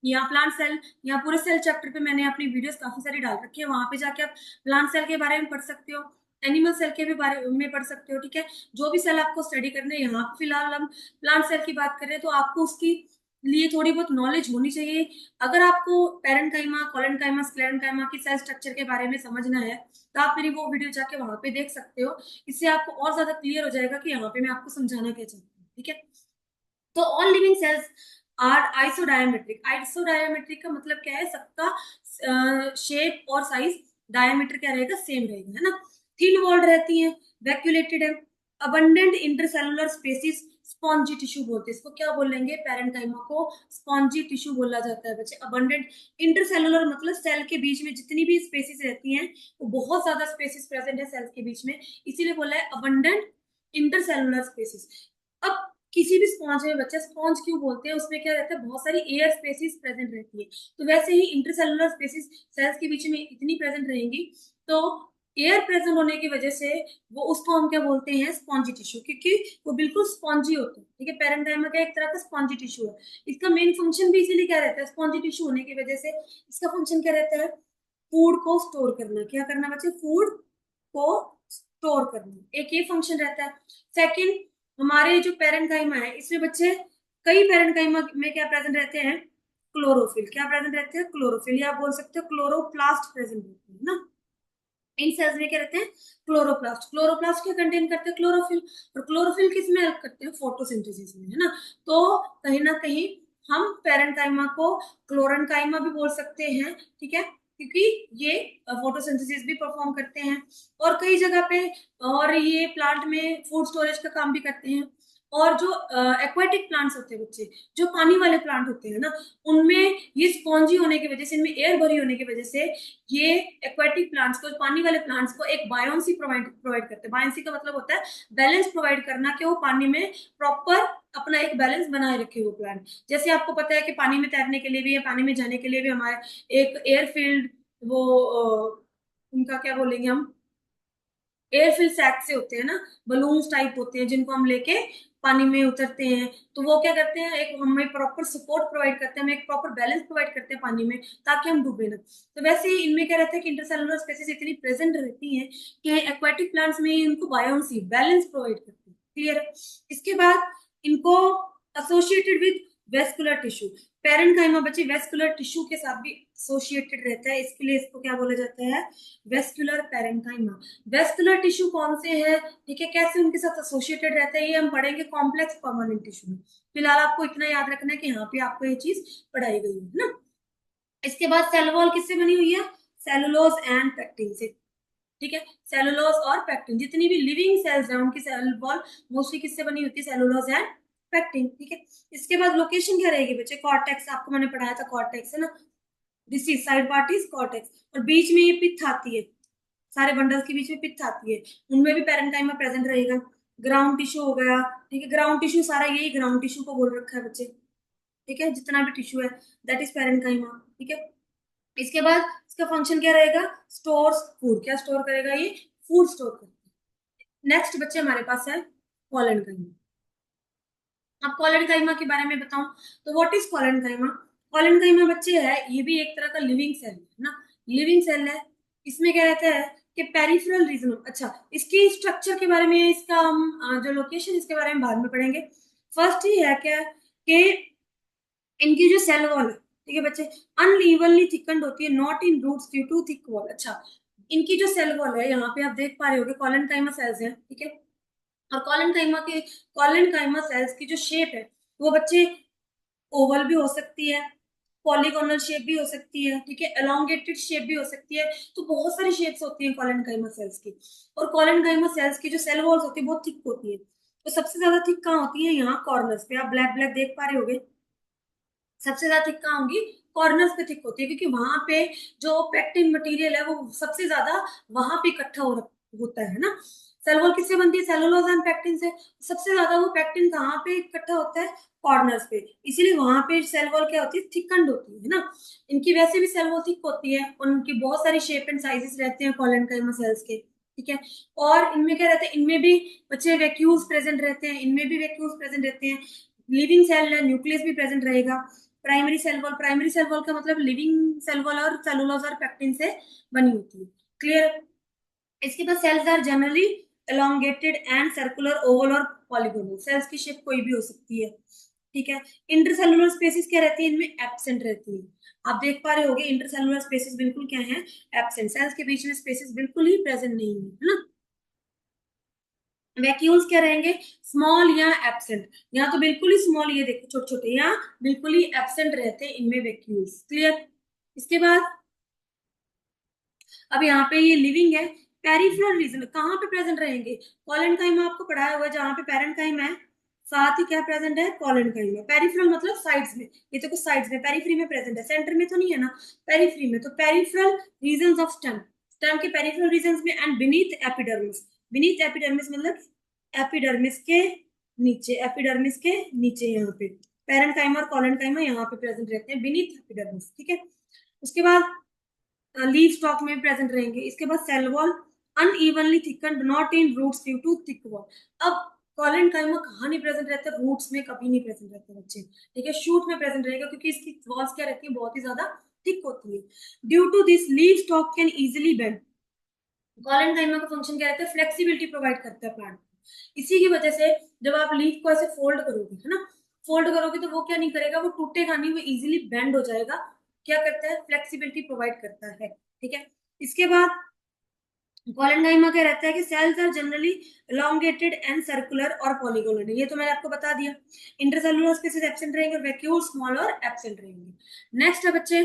या प्लांट सेल या पूरे सेल चैप्टर पे मैंने अपनी वीडियोस काफी सारी डाल रखी है, वहां पे जाके आप प्लांट सेल के बारे में पढ़ सकते हो, एनिमल सेल के भी बारे में पढ़ सकते हो, ठीक है। जो भी सेल आपको स्टडी करने, यहाँ पे फिलहाल हम प्लांट सेल की बात करें तो आपको उसकी लिए थोड़ी बहुत नॉलेज होनी चाहिए। अगर आपको पेरेंकाइमा, कॉलेनकाइमा, स्क्लेरेनकाइमा की सेल स्ट्रक्चर के बारे में समझना है तो आप मेरी वो वीडियो जाके वहां पे देख सकते हो। इससे आपको और ज्यादा क्लियर हो जाएगा कि यहाँ पे मैं आपको समझाना क्या चाहती हूँ, ठीक है। तो all living cells are isodiametric. Isodiametric का मतलब क्या है, सबका शेप और साइज, डायमीटर क्या रहेगा, सेम रहेगा है ना। थिन वॉल्ड रहती है, वैक्यूलेटेड है, abundant intercellular spaces, spongy tissue बोलते हैं इसको। क्या बोलेंगे, पेरेंकाइमा को स्पॉन्जी टिश्यू बोला जाता है बच्चे। अबंडेंट इंटरसेलुलर मतलब सेल के बीच में जितनी भी स्पेसिस रहती हैं, वो बहुत ज्यादा स्पेसिस प्रेजेंट है सेल्स के बीच में, इसीलिए बोला है अबंडेंट इंटरसेलुलर स्पेसिस। अब किसी भी स्पॉन्ज में बच्चा, स्पॉन्ज क्यों बोलते हैं, उसमें क्या रहता है, बहुत सारी एयर स्पेसिस प्रेजेंट रहती है। तो वैसे ही इंटरसेलुलर स्पेसिस सेल्स के बीच में इतनी प्रेजेंट रहेंगी, तो एयर प्रेजेंट होने की वजह से वो, उसको हम क्या बोलते हैं, स्पॉन्जी टिश्यू, क्योंकि वो बिल्कुल स्पॉन्जी होता है, ठीक है। पेरेंकाइमा का एक तरह का स्पॉन्जी टिश्यू है। इसका मेन फंक्शन भी इसीलिए क्या रहता है, स्पॉन्जी टिश्यू होने की वजह से इसका फंक्शन क्या रहता है, फूड को स्टोर करना। क्या करना बच्चे, फूड को स्टोर करना, एक ये फंक्शन रहता है। सेकंड, हमारे जो पेरेंकाइमा है इसमें बच्चे, कई पेरेंकाइमा में क्या प्रेजेंट रहते हैं, क्लोरोफिल। क्या प्रेजेंट रहते हैं, क्लोरोफिल, या आप बोल सकते हो क्लोरोप्लास्ट प्रेजेंट रहते हैं ना। इन सेल्स में क्या रहते हैं, क्लोरोप्लास्ट। क्लोरोप्लास्ट क्या कंटेन करते हैं, क्लोरोफिल। और क्लोरोफिल किस में हेल्प करते हैं, फोटोसिंथेसिस में है ना। तो कहीं ना कहीं हम पेरेंकाइमा को क्लोरेनकाइमा भी बोल सकते हैं, ठीक है, क्योंकि ये फोटोसिंथेसिस भी परफॉर्म करते हैं। और कई जगह पे, और ये प्लांट में फूड स्टोरेज का काम भी करते हैं। और जो एक्वाटिक प्लांट्स होते हैं बच्चे, जो पानी वाले प्लांट होते हैं ना, उनमें ये स्पॉन्जी होने की वजह से, इनमें एयर भरी होने की वजह से, ये एक्वाटिक प्लांट्स को, पानी वाले प्लांट्स को एक बायोन्सी प्रोवाइड प्रोवाइड करते हैं। बायोन्सी का मतलब होता है बैलेंस प्रोवाइड करना, कि वो पानी में प्रॉपर अपना एक बैलेंस बनाए रखे वो प्लांट। जैसे आपको पता है कि पानी में तैरने के लिए भी या पानी में जाने के लिए भी हमारे एक एयरफील्ड वो उनका क्या बोलेंगे हम, एयरफिल सैक से होते हैं ना, बलून्स टाइप होते हैं जिनको हम लेके पानी में उतरते हैं। तो वो क्या करते हैं, एक हमें प्रॉपर सपोर्ट प्रोवाइड करते हैं, हमें एक प्रॉपर बैलेंस प्रोवाइड करते हैं पानी में, ताकि हम डूबे ना। तो वैसे ही इनमें क्या रहता है कि इंटरसेलुलर स्पेसीज इतनी प्रेजेंट रहती हैं कि एक्वाटिक प्लांट्स में इनको बायोन्सी बैलेंस प्रोवाइड करते हैं। क्लियर है। इसके बाद इनको associated with vascular tissue, parenchyma बच्चे वेस्कुलर टिश्यू के साथ भी एसोसिएटेड रहता है, इसके लिए इसको क्या बोला जाता है, वेस्कुलर पैरेन्काइमा। वेस्कुलर टिश्यू कौन से है, ठीक है, कैसे उनके साथ एसोसिएटेड रहता है, ये हम पढ़ेंगे कॉम्प्लेक्स परमानेंट टिश्यू में। फिलहाल आपको इतना याद रखना है कि यहाँ पे आपको ये चीज पढ़ाई गई है ना। इसके बाद सेल वॉल किससे बनी हुई है, सेलुलोज एंड पेक्टिन से। ठीक है, सेलुलोज और पेक्टिन, जितनी भी लिविंग सेल्स हैं उनकी सेल वॉल मोस्टली किससे बनी होती है, सेलुलोज एंड पेक्टिन। ठीक है, इसके बाद लोकेशन क्या रहेगी बच्चे, कॉर्टेक्स, आपको मैंने पढ़ाया था कॉर्टेक्स है ना, this is side part is cortex, और बीच में ये पिथ आती है, सारे बंडल्स के बीच में पिथ आती है, उनमें भी पैरेन्काइमा प्रेजेंट रहेगा। ग्राउंड टिश्यू हो गया, ठीक है, ग्राउंड टिश्यू सारा यही ग्राउंड टिश्यू को बोल रखा है बच्चे। ठीक है, जितना भी टिश्यू है दैट इज पैरेन्काइमा। ठीक है, इसके बाद इसका फंक्शन क्या रहेगा, स्टोर्स फूड, क्या स्टोर करेगा ये, फूड स्टोर करेगा। नेक्स्ट बच्चे हमारे पास है कॉलेनकाइमा। अब कॉलेनकाइमा के बारे में बताऊं तो व्हाट इज कॉलेनकाइमा। कॉलेनकाइमा बच्चे है, ये भी एक तरह का लिविंग सेल है ना, लिविंग सेल है। इसमें क्या रहता है कि पेरिफेरल रीजन, अच्छा इसकी स्ट्रक्चर के बारे में, इसका हम जो लोकेशन इसके बारे में बाद में पढ़ेंगे। फर्स्ट ही है क्या कि इनकी जो सेल वॉल है, ठीक है बच्चे, अनइवनली थिकन्ड होती है, not in roots due to thick wall. अच्छा, इनकी जो सेल वॉल है यहाँ पे आप देख पा रहे होगे कॉलेनकाइमा सेल्स हैं, ठीक है, और कॉलेनकाइमा सेल्स की जो शेप है वो बच्चे ओवल भी हो सकती है, पॉलीगोनल शेप भी हो सकती है, ठीक है, एलोंगेटेड शेप भी हो सकती है। तो बहुत सारी शेप्स होती हैं कॉलेनकाइमा सेल्स की। और कॉलेनकाइमा सेल्स की जो सेल वॉल्स होती है बहुत थिक होती है। तो सबसे ज्यादा थिक कहाँ होती है, यहाँ कॉर्नर्स पे, आप ब्लैक ब्लैक देख पा रहे होगे, सबसे ज्यादा थिक कहाँ होंगी, कॉर्नर्स पे थिक होती है, क्योंकि वहां पे जो पेक्टिन मटेरियल है वो सबसे ज्यादा वहां पे इकट्ठा होता है ना। सेल वॉल किससे बनती है, सेलुलोज एंड पेक्टिन से। सबसे ज्यादा वो पेक्टिन कहाँ पे इकट्ठा होता है, कॉर्नर्स पे, इसीलिए वहां पे सेल वॉल क्या होती है, थिकंड होती है ना। इनकी वैसे भी सेल वॉल थिक होती है, और उनकी बहुत सारी शेप एंड साइजेस रहते हैं कॉलेनकाइमा सेल्स के। ठीक है, और इनमें क्या रहता है, इनमें भी बच्चे वैक्यूल्स प्रेजेंट रहते हैं, इनमें भी वैक्यूल्स प्रेजेंट रहते हैं। लिविंग सेल है, न्यूक्लियस भी प्रेजेंट रहेगा। Primary cell wall, primary cell wall का मतलब लिविंग सेल वॉल और सेलुलोज और पेक्टिन से बनी होती है। क्लियर। इसके बाद cells are generally elongated and circular, oval और पॉलीगोनल, सेल्स की शेप कोई भी हो सकती है। ठीक है, इंटरसेलुलर स्पेसिस क्या रहती है, इनमें एब्सेंट रहती है। आप देख पा रहे होगे इंटरसेलुलर स्पेसिस बिल्कुल क्या है, एब्सेंट, सेल्स के बीच में स्पेसिस बिल्कुल ही प्रेजेंट नहीं है ना। वैक्यूल्स क्या रहेंगे, स्मॉल या एब्सेंट, यहाँ तो बिल्कुल ही स्मॉल, ये देखो छोटे छोटे, यहाँ बिल्कुल ही एब्सेंट रहते हैं इनमें वैक्यूल्स। क्लियर। इसके बाद अब यहाँ पे ये लिविंग है, पेरिफेरल रीजन कहाँ पे प्रेजेंट रहेंगे, कॉलेनकाइमा आपको पढ़ाया हुआ है, जहाँ पे पैरेन्काइमा है साथ ही क्या प्रेजेंट है, कॉलेनकाइमा। पेरिफेरल मतलब साइड्स में, ये तो कुछ साइड्स में, पेरिफेरी में प्रेजेंट है, सेंटर में तो नहीं है ना, पेरिफेरी में। तो peripheral region of stem, stem के पेरिफेरल रीजन में, and beneath epidermis, beneath epidermis मतलब एपिडर्मिस के नीचे, एपिडर्मिस के नीचे यहाँ पे पैरेन्काइमा और कॉलेनकाइमा यहाँ पे प्रेजेंट रहते हैं बीनीथ एपिडर्मिस। ठीक है, उसके बाद लीव स्टॉक में प्रेजेंट रहेंगे। इसके बाद cell wall unevenly thickened, not in roots due to thick wall. अब कॉलेनकाइमा कहाँ नहीं प्रेजेंट रहते, रूट्स में कभी नहीं प्रेजेंट रहते बच्चे। ठीक है, शूट में प्रेजेंट रहेगा, क्योंकि इसकी वॉल्स क्या रहती है, बहुत ही ज्यादा थिक होती है। Due to this leaf stalk can easily bend, collenchyma का फंक्शन क्या रहता है, फ्लेक्सिबिलिटी प्रोवाइड करता है प्लांट। इसी की वजह से जब आप लीफ को ऐसे फोल्ड करोगे है ना, फोल्ड करोगे तो वो क्या नहीं करेगा, वो टूटेगा नहीं, वो इजिली बेंड हो जाएगा। क्या करता है, फ्लेक्सिबिलिटी प्रोवाइड करता है। ठीक है, इसके बाद कॉलेनकाइमा क्या रहता है कि cells are generally elongated and circular और पॉलीगोनल, ये तो मैंने आपको बता दिया। इंटरसेलुलर स्पेसिस एब्सेंट रहेंगे, वैक्यूल स्मॉल और एब्सेंट रहेंगे। नेक्स्ट है बच्चे,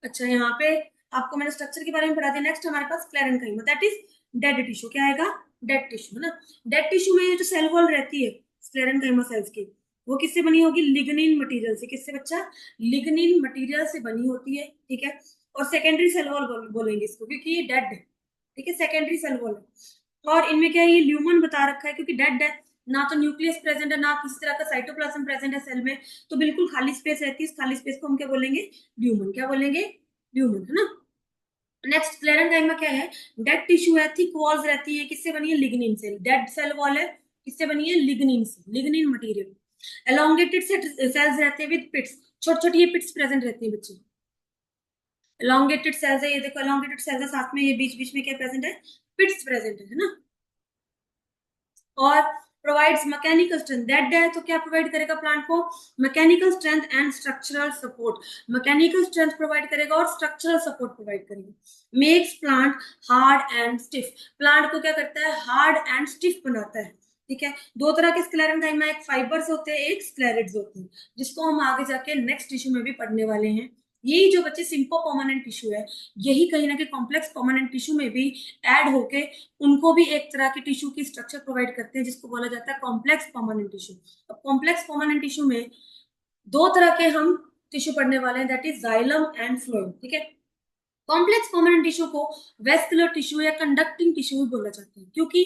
अच्छा यहाँ पे आपको मैंने स्ट्रक्चर के बारे में पढ़ा दिया। नेक्स्ट हमारे पास क्लेरेंकाइमा, दैट इज डेड टिश्यू, क्या आएगा, डेड टिश्यू है ना। डेड टिश्यू में ये जो सेल वॉल रहती है क्लेरेंकाइमा सेल्स की, वो किससे बनी होगी, लिग्निन मटेरियल से। किससे बच्चा, लिग्निन मटेरियल से बनी होती है। ठीक है, और सेकेंडरी सेल वॉल बोलेंगे इसको, क्योंकि ये डेड है। ठीक है, सेकेंडरी सेल वॉल है। और इनमें क्या है, ये ल्यूमन बता रखा है क्योंकि डेड है, ना तो न्यूक्लियस प्रेजेंट है, ना किसी तरह का साइटोप्लाज्म प्रेजेंट है सेल में, तो बिल्कुल खाली स्पेस रहती है। इस खाली स्पेस को हम क्या बोलेंगे? ल्यूमन। क्या बोलेंगे? ल्यूमन, है ना। नेक्स्ट स्क्लेरेंकाइमा क्या है? डेड टिश्यू है, थिक वॉल्स रहती है, किससे बनी है? लिग्निन से। डेड सेल वॉल है, किससे बनी है? लिग्निन से, लिग्निन मटेरियल। एलोंगेटेड सेल्स रहते हैं विद पिट्स, छोटी छोटी ये पिट्स प्रेजेंट रहती है बच्चे। एलोंगेटेड सेल्स है, ये देखो एलोंगेटेड सेल्स है, साथ में ये बीच बीच में क्या प्रेजेंट है? पिट्स प्रेजेंट है ना। और प्रोवाइड्स मैकेनिकल स्ट्रेंथ, डेड है तो क्या प्रोवाइड करेगा प्लांट को? Mechanical strength and structural support. Mechanical strength provide करेगा और स्ट्रक्चरल सपोर्ट प्रोवाइड करेगा। Makes plant hard and stiff, plant को क्या करता है? हार्ड एंड स्टिफ बनाता है। ठीक है, दो तरह के स्क्लेरेंकाइमा, एक फाइबर्स होते हैं, एक स्क्लेरिड्स होते हैं, जिसको हम आगे जाके नेक्स्ट टिश्यू में भी पढ़ने वाले हैं। यही जो बच्चे सिंपल परमानेंट टिश्यू है, यही कहीं ना कहीं कॉम्प्लेक्स परमानेंट टिश्यू में भी ऐड होके उनको भी एक तरह के टिश्यू की स्ट्रक्चर प्रोवाइड करते हैं, जिसको बोला जाता है कॉम्प्लेक्स परमानेंट टिश्यू। अब कॉम्प्लेक्स परमानेंट टिश्यू में दो तरह के हम टिश्यू पढ़ने वाले हैं, that is xylem and phloem. ठीक है, कॉम्प्लेक्स परमानेंट टिश्यू को वेस्कुलर टिश्यू या कंडक्टिंग टिश्यू भी बोला जाता है, क्योंकि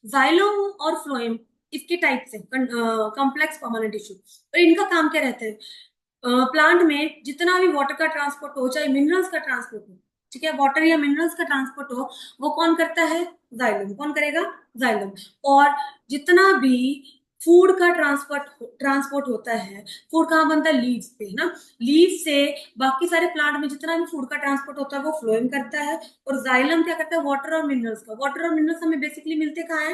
जाइलम और फ्लोएम इसके टाइप से कॉम्प्लेक्स परमानेंट टिश्यू। और इनका काम क्या रहता है? प्लांट में जितना भी वाटर का ट्रांसपोर्ट हो, चाहे मिनरल्स का ट्रांसपोर्ट हो, ठीक है, वाटर या मिनरल्स का ट्रांसपोर्ट हो, वो कौन करता है? जाइलम। कौन करेगा? जाइलम। और जितना भी फूड का ट्रांसपोर्ट होता है, फूड कहाँ बनता है? लीव्स पे, है ना। लीव से बाकी सारे प्लांट में जितना भी फूड का ट्रांसपोर्ट होता है वो फ्लोएम करता है। और जाइलम क्या करता है? वाटर और मिनरल्स का। वाटर और मिनरल्स हमें बेसिकली मिलते कहाँ है?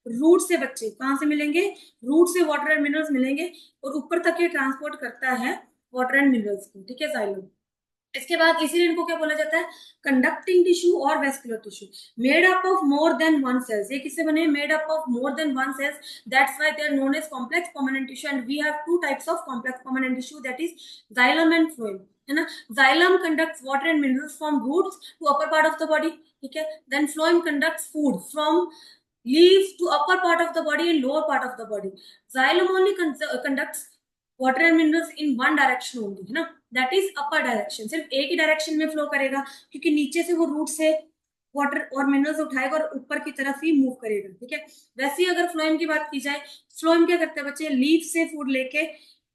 रूट से। बच्चे कहाँ से मिलेंगे? रूट से वाटर एंड मिनरल्स मिलेंगे, और ऊपर तक ये ट्रांसपोर्ट करता है वाटर एंड मिनरल्स को। ठीक है, जाइलम। इसके बाद इसीलिए इनको क्या बोला जाता है? कंडक्टिंग टिश्यू और vascular tissue. Made up of more than one cells, ये किससे बने? Made up of more than one cells, that's why they are known as complex permanent tissue. And we have two types of complex permanent tissue, that is xylem and phloem, है ना। Xylem conducts water and minerals from roots to upper part of the body. ठीक है, then phloem conducts food from leaves to upper part of the body and lower part of the body. Xylem only conducts water and minerals in one direction only, है ना, that is upper direction। सिर्फ एक ही direction में flow करेगा, क्योंकि नीचे से वो रूट से वाटर और मिनरल्स उठाएगा और ऊपर की तरफ ही मूव करेगा। ठीक है, वैसे ही अगर फ्लोएम की बात की जाए, फ्लोएम क्या करता है बच्चे? लीफ से फूड लेके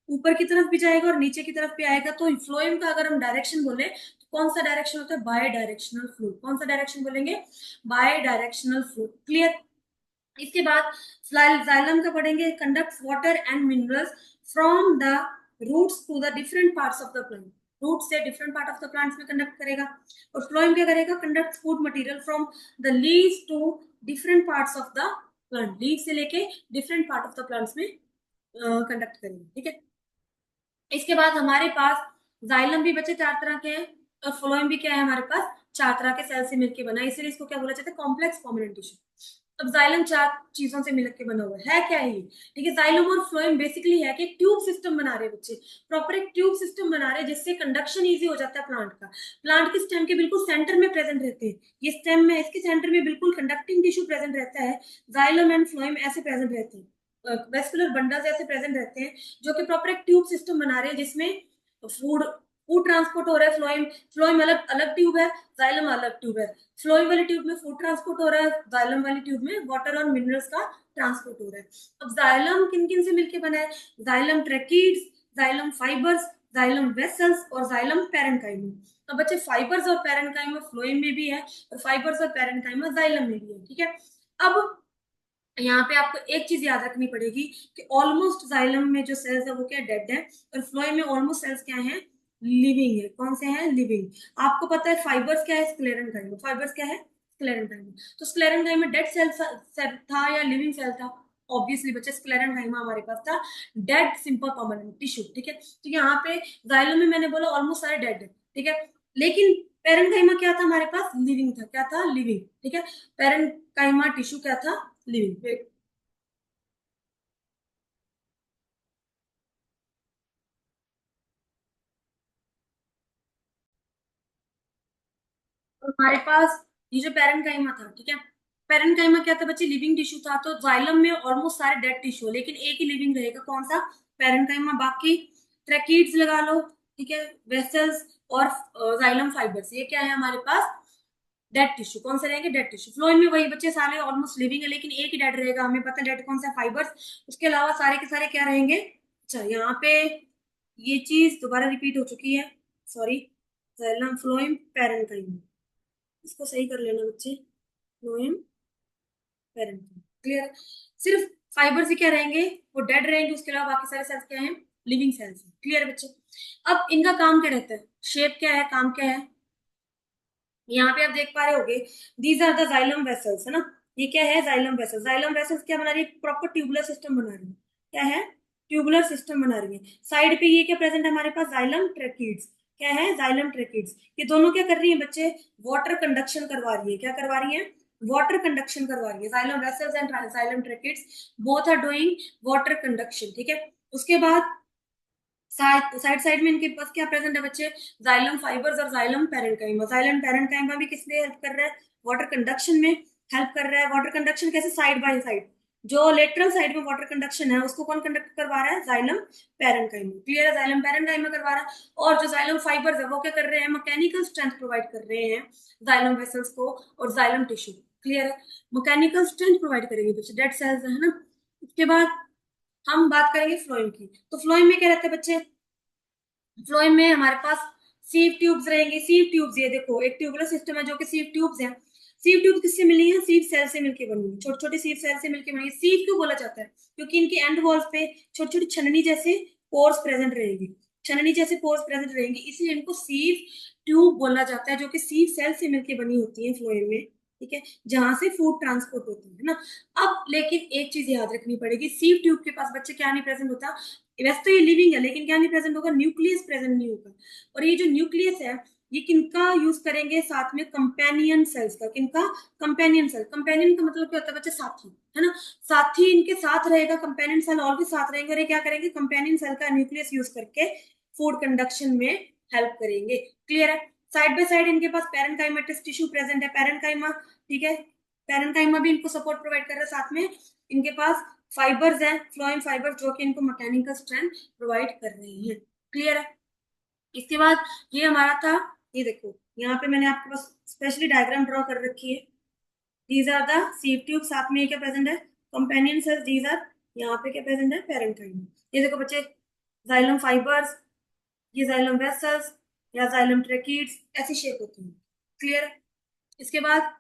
ऊपर की तरफ भी जाएगा और नीचे की तरफ भी आएगा। तो फ्लोएम का अगर हम डायरेक्शन बोले तो कौन सा डायरेक्शन होता है? Bidirectional flow. कौन सा डायरेक्शन बोलेंगे? Bidirectional flow. क्लियर? इसके बाद जाइलम का पढ़ेंगे, conducts water and minerals from the roots to the different parts of the plant. Root से different part of the plants में कंडक्ट करेगा। और फ्लोएम क्या करेगा? Conduct food material from the leaves to different parts of the plant. Leave से लेके different part of the plants में conduct करेंगे। ठीक है, इसके बाद हमारे पास जाइलम भी बचे चार तरह के हैं, और फ्लोएम भी क्या है हमारे पास? चार तरह के सेल से मिलकर बना है, इसलिए इसको क्या बोला जाता है? Complex permanent tissue. अब जाइलम चार चीजों से मिलकर बना हुआ है क्या है ये? ठीक है, जाइलम और फ्लोएम बेसिकली है कि ट्यूब सिस्टम बना रहे हैं बच्चे, प्रॉपर एक ट्यूब सिस्टम बना रहे हैं, जिससे कंडक्शन इजी हो जाता है प्लांट का। प्लांट के स्टेम के बिल्कुल सेंटर में प्रेजेंट रहते हैं, ये स्टेम में, इसके सेंटर में बिल्कुल कंडक्टिंग टिश्यू प्रेजेंट रहता है। जाइलम एंड फ्लोएम ऐसे प्रेजेंट रहते हैं, वेस्कुलर बंडल्स ऐसे प्रेजेंट रहते हैं, जो कि प्रॉपर एक ट्यूब सिस्टम बना रहे हैं, जिसमें फूड फूड ट्रांसपोर्ट हो रहा है। फ्लोएम फ्लोएम अलग अलग ट्यूब है, जाइलम अलग ट्यूब है। फ्लोएम वाली ट्यूब में फूड ट्रांसपोर्ट हो रहा है, जाइलम वाली ट्यूब में वाटर और मिनरल्स का ट्रांसपोर्ट हो रहा है। अब जाइलम किन किन से मिलकर बना है? Xylem tracheids, xylem fibres, xylem vessels और जाइलम पैरेन्काइमा। अब बच्चे फाइबर्स और पैरेन्काइमा फ्लोएम में भी है, और फाइबर्स और पैरेन्काइमा जाइलम में भी है। ठीक है, अब यहाँ पे आपको एक चीज याद रखनी पड़ेगी कि ऑलमोस्ट जाइलम में जो सेल्स है वो क्या डेड है, और फ्लोएम में ऑलमोस्ट सेल्स क्या है? लिविंग है। कौन से हैं? लिविंग। आपको पता है फाइबर्स क्या है? स्क्लेरेंकाइमा। फाइबर्स क्या है? स्क्लेरेंकाइमा। तो स्क्लेरेंकाइमा डेड सेल था या लिविंग सेल था? ऑब्वियसली बच्चे स्क्लेरेंकाइमा हमारे पास था, डेड सिंपल परमानेंट टिश्यू। ठीक है, तो यहाँ पे जाइलम में मैंने बोला ऑलमोस्ट सारे डेड है। ठीक है, लेकिन पेरेंकाइमा क्या था हमारे पास? लिविंग था। क्या था? लिविंग। ठीक है, पेरेंकाइमा टिश्यू क्या था? लिविंग। और हमारे पास ये जो पेरेंकाइमा था, ठीक है, पेरेंकाइमा क्या था बच्चे? लिविंग टिश्यू था। तो जाइलम में ऑलमोस्ट सारे डेड टिश्यू, लेकिन एक ही लिविंग रहेगा, कौन सा? पेरेंकाइमा। बाकी ट्रैकीड्स लगा लो, ठीक है, वेसल्स और जाइलम फाइबर्स, ये क्या है हमारे पास? डेड टिश्यू कौन सा रहेंगे, डेड टिश्यू। फ्लोएम में वही बच्चे सारे ऑलमोस्ट लिविंग है, लेकिन एक ही डेड रहेगा, हमें पता है डेड कौन सा, फाइबर्स। उसके अलावा सारे के सारे क्या रहेंगे। अच्छा यहाँ पे ये चीज दोबारा रिपीट हो चुकी है, सॉरी। जाइलम फ्लोएम पैरेन्काइमा, इसको सही कर लेना बच्चे, फ्लोएम पैरेन्काइमा, क्लियर। सिर्फ फाइबर से क्या रहेंगे, वो डेड रहेंगे, उसके अलावा बाकी सारे सेल्स क्या हैं, लिविंग सेल्स हैं, क्लियर बच्चे। अब इनका काम क्या रहता है, शेप क्या है, काम क्या है, यहाँ पे आप देख पा रहे होगे, these are the xylem vessels, है ना। ये क्या है, जाइलम वेसल्स। जाइलम वेसल्स क्या बना रही है, प्रॉपर ट्यूबुलर सिस्टम बना रही है, क्या है, ट्यूबुलर सिस्टम बना रही है। साइड पे ये क्या प्रेजेंट है हमारे पास, जाइलम ट्रेकिड्स, क्या है, जाइलम ट्रेकिड्स। ये दोनों क्या कर रही है बच्चे, वाटर कंडक्शन करवा रही है, क्या करवा रही है, वाटर कंडक्शन करवा रही है। Xylem vessels and xylem tracheids both are doing water conduction, ठीक है। उसके बाद साइड साइड साइड में इनके पास क्या प्रेजेंट है बच्चे, जाइलम फाइबर्स और जाइलम पैरेन्काइमा। जाइलम पैरेन्काइमा भी किस लिए हेल्प कर रहा है, वाटर कंडक्शन में हेल्प कर रहा है। वाटर कंडक्शन कैसे, साइड बाय साइड, जो लेटरल साइड में वाटर कंडक्शन है उसको कौन कंडक्ट करवा रहा है, जाइलम पैरेन्काइमा, क्लियर है, जाइलम पैरेन्काइमा करवा रहा है। और जो जाइलम फाइबर्स है वो क्या कर रहे हैं, मैकेनिकल स्ट्रेंथ प्रोवाइड कर रहे हैं जाइलम वेसल्स को और जाइलम टिश्यू, क्लियर है, मैकेनिकल स्ट्रेंथ प्रोवाइड करेंगे बच्चे, डेड सेल्स है ना। उसके बाद हम बात करेंगे फ्लोएम की, तो फ्लोएम में क्या रहता है बच्चे, फ्लोएम में हमारे पास सीव ट्यूब्स रहेंगे। सीव ट्यूब्स, ये देखो एक ट्यूबुलर सिस्टम है जो कि सीव ट्यूब्स है। सीव ट्यूब किससे मिली है, सीव सेल से मिलकर बनी है, छोटे छोटे सीव सेल से मिलकर बनी है। सीव क्यों बोला जाता है, क्योंकि इनके एंड वॉल्स पे छोटी छोटी छननी जैसे पोर्स प्रेजेंट रहेगी, छननी जैसे पोर्स प्रेजेंट रहेंगी, इसलिए इनको सीव ट्यूब बोला जाता है, जो कि सीव सेल से मिलकर बनी होती है फ्लोएम में, ठीक है, जहां से फूड ट्रांसपोर्ट होती है ना। अब लेकिन एक चीज याद रखनी पड़ेगी, सीव ट्यूब के पास बच्चे क्या नहीं प्रेजेंट होता, वैसे तो ये लिविंग है लेकिन क्या नहीं प्रेजेंट होगा, न्यूक्लियस प्रेजेंट नहीं होगा। और ये जो न्यूक्लियस है ये किनका यूज करेंगे, साथ में कंपेनियन सेल्स का, किनका, कंपेनियन सेल। कंपेनियन का मतलब क्या होता है बच्चे, साथी, है ना, साथी इनके साथ रहेगा, कंपेनियन सेल और भी साथ रहेंगे, और ये क्या करेंगे, कंपेनियन सेल का न्यूक्लियस यूज करके फूड कंडक्शन में हेल्प करेंगे, क्लियर है। साइड बाय साइड इनके पास पैरेन्काइमेटस टिश्यू प्रेजेंट है, पैरेन्काइमा, ठीक है, पैरेन्काइमा भी इनको सपोर्ट प्रोवाइड कर रहा है, साथ में इनके पास फाइबर्स है, फ्लोएम फाइबर्स, जो कि इनको मैकेनिकल स्ट्रेंथ प्रोवाइड कर रहे हैं, क्लियर है। इसके बाद ये हमारा था, ये देखो यहाँ पे मैंने आपके पास स्पेशली डायग्राम ड्रॉ कर रखी है, these are the sieve tube, साथ में ये क्या प्रेजेंट है, कंपेनियन सेल्स, दीज आर, यहाँ पे क्या प्रेजेंट है, पैरेन्काइमा। ये देखो बच्चे, जाइलम फाइबर्स, ये जाइलम वेसल्स या जाइलम ट्रेकिड्स, ऐसी शेप होती है, क्लियर है। इसके बाद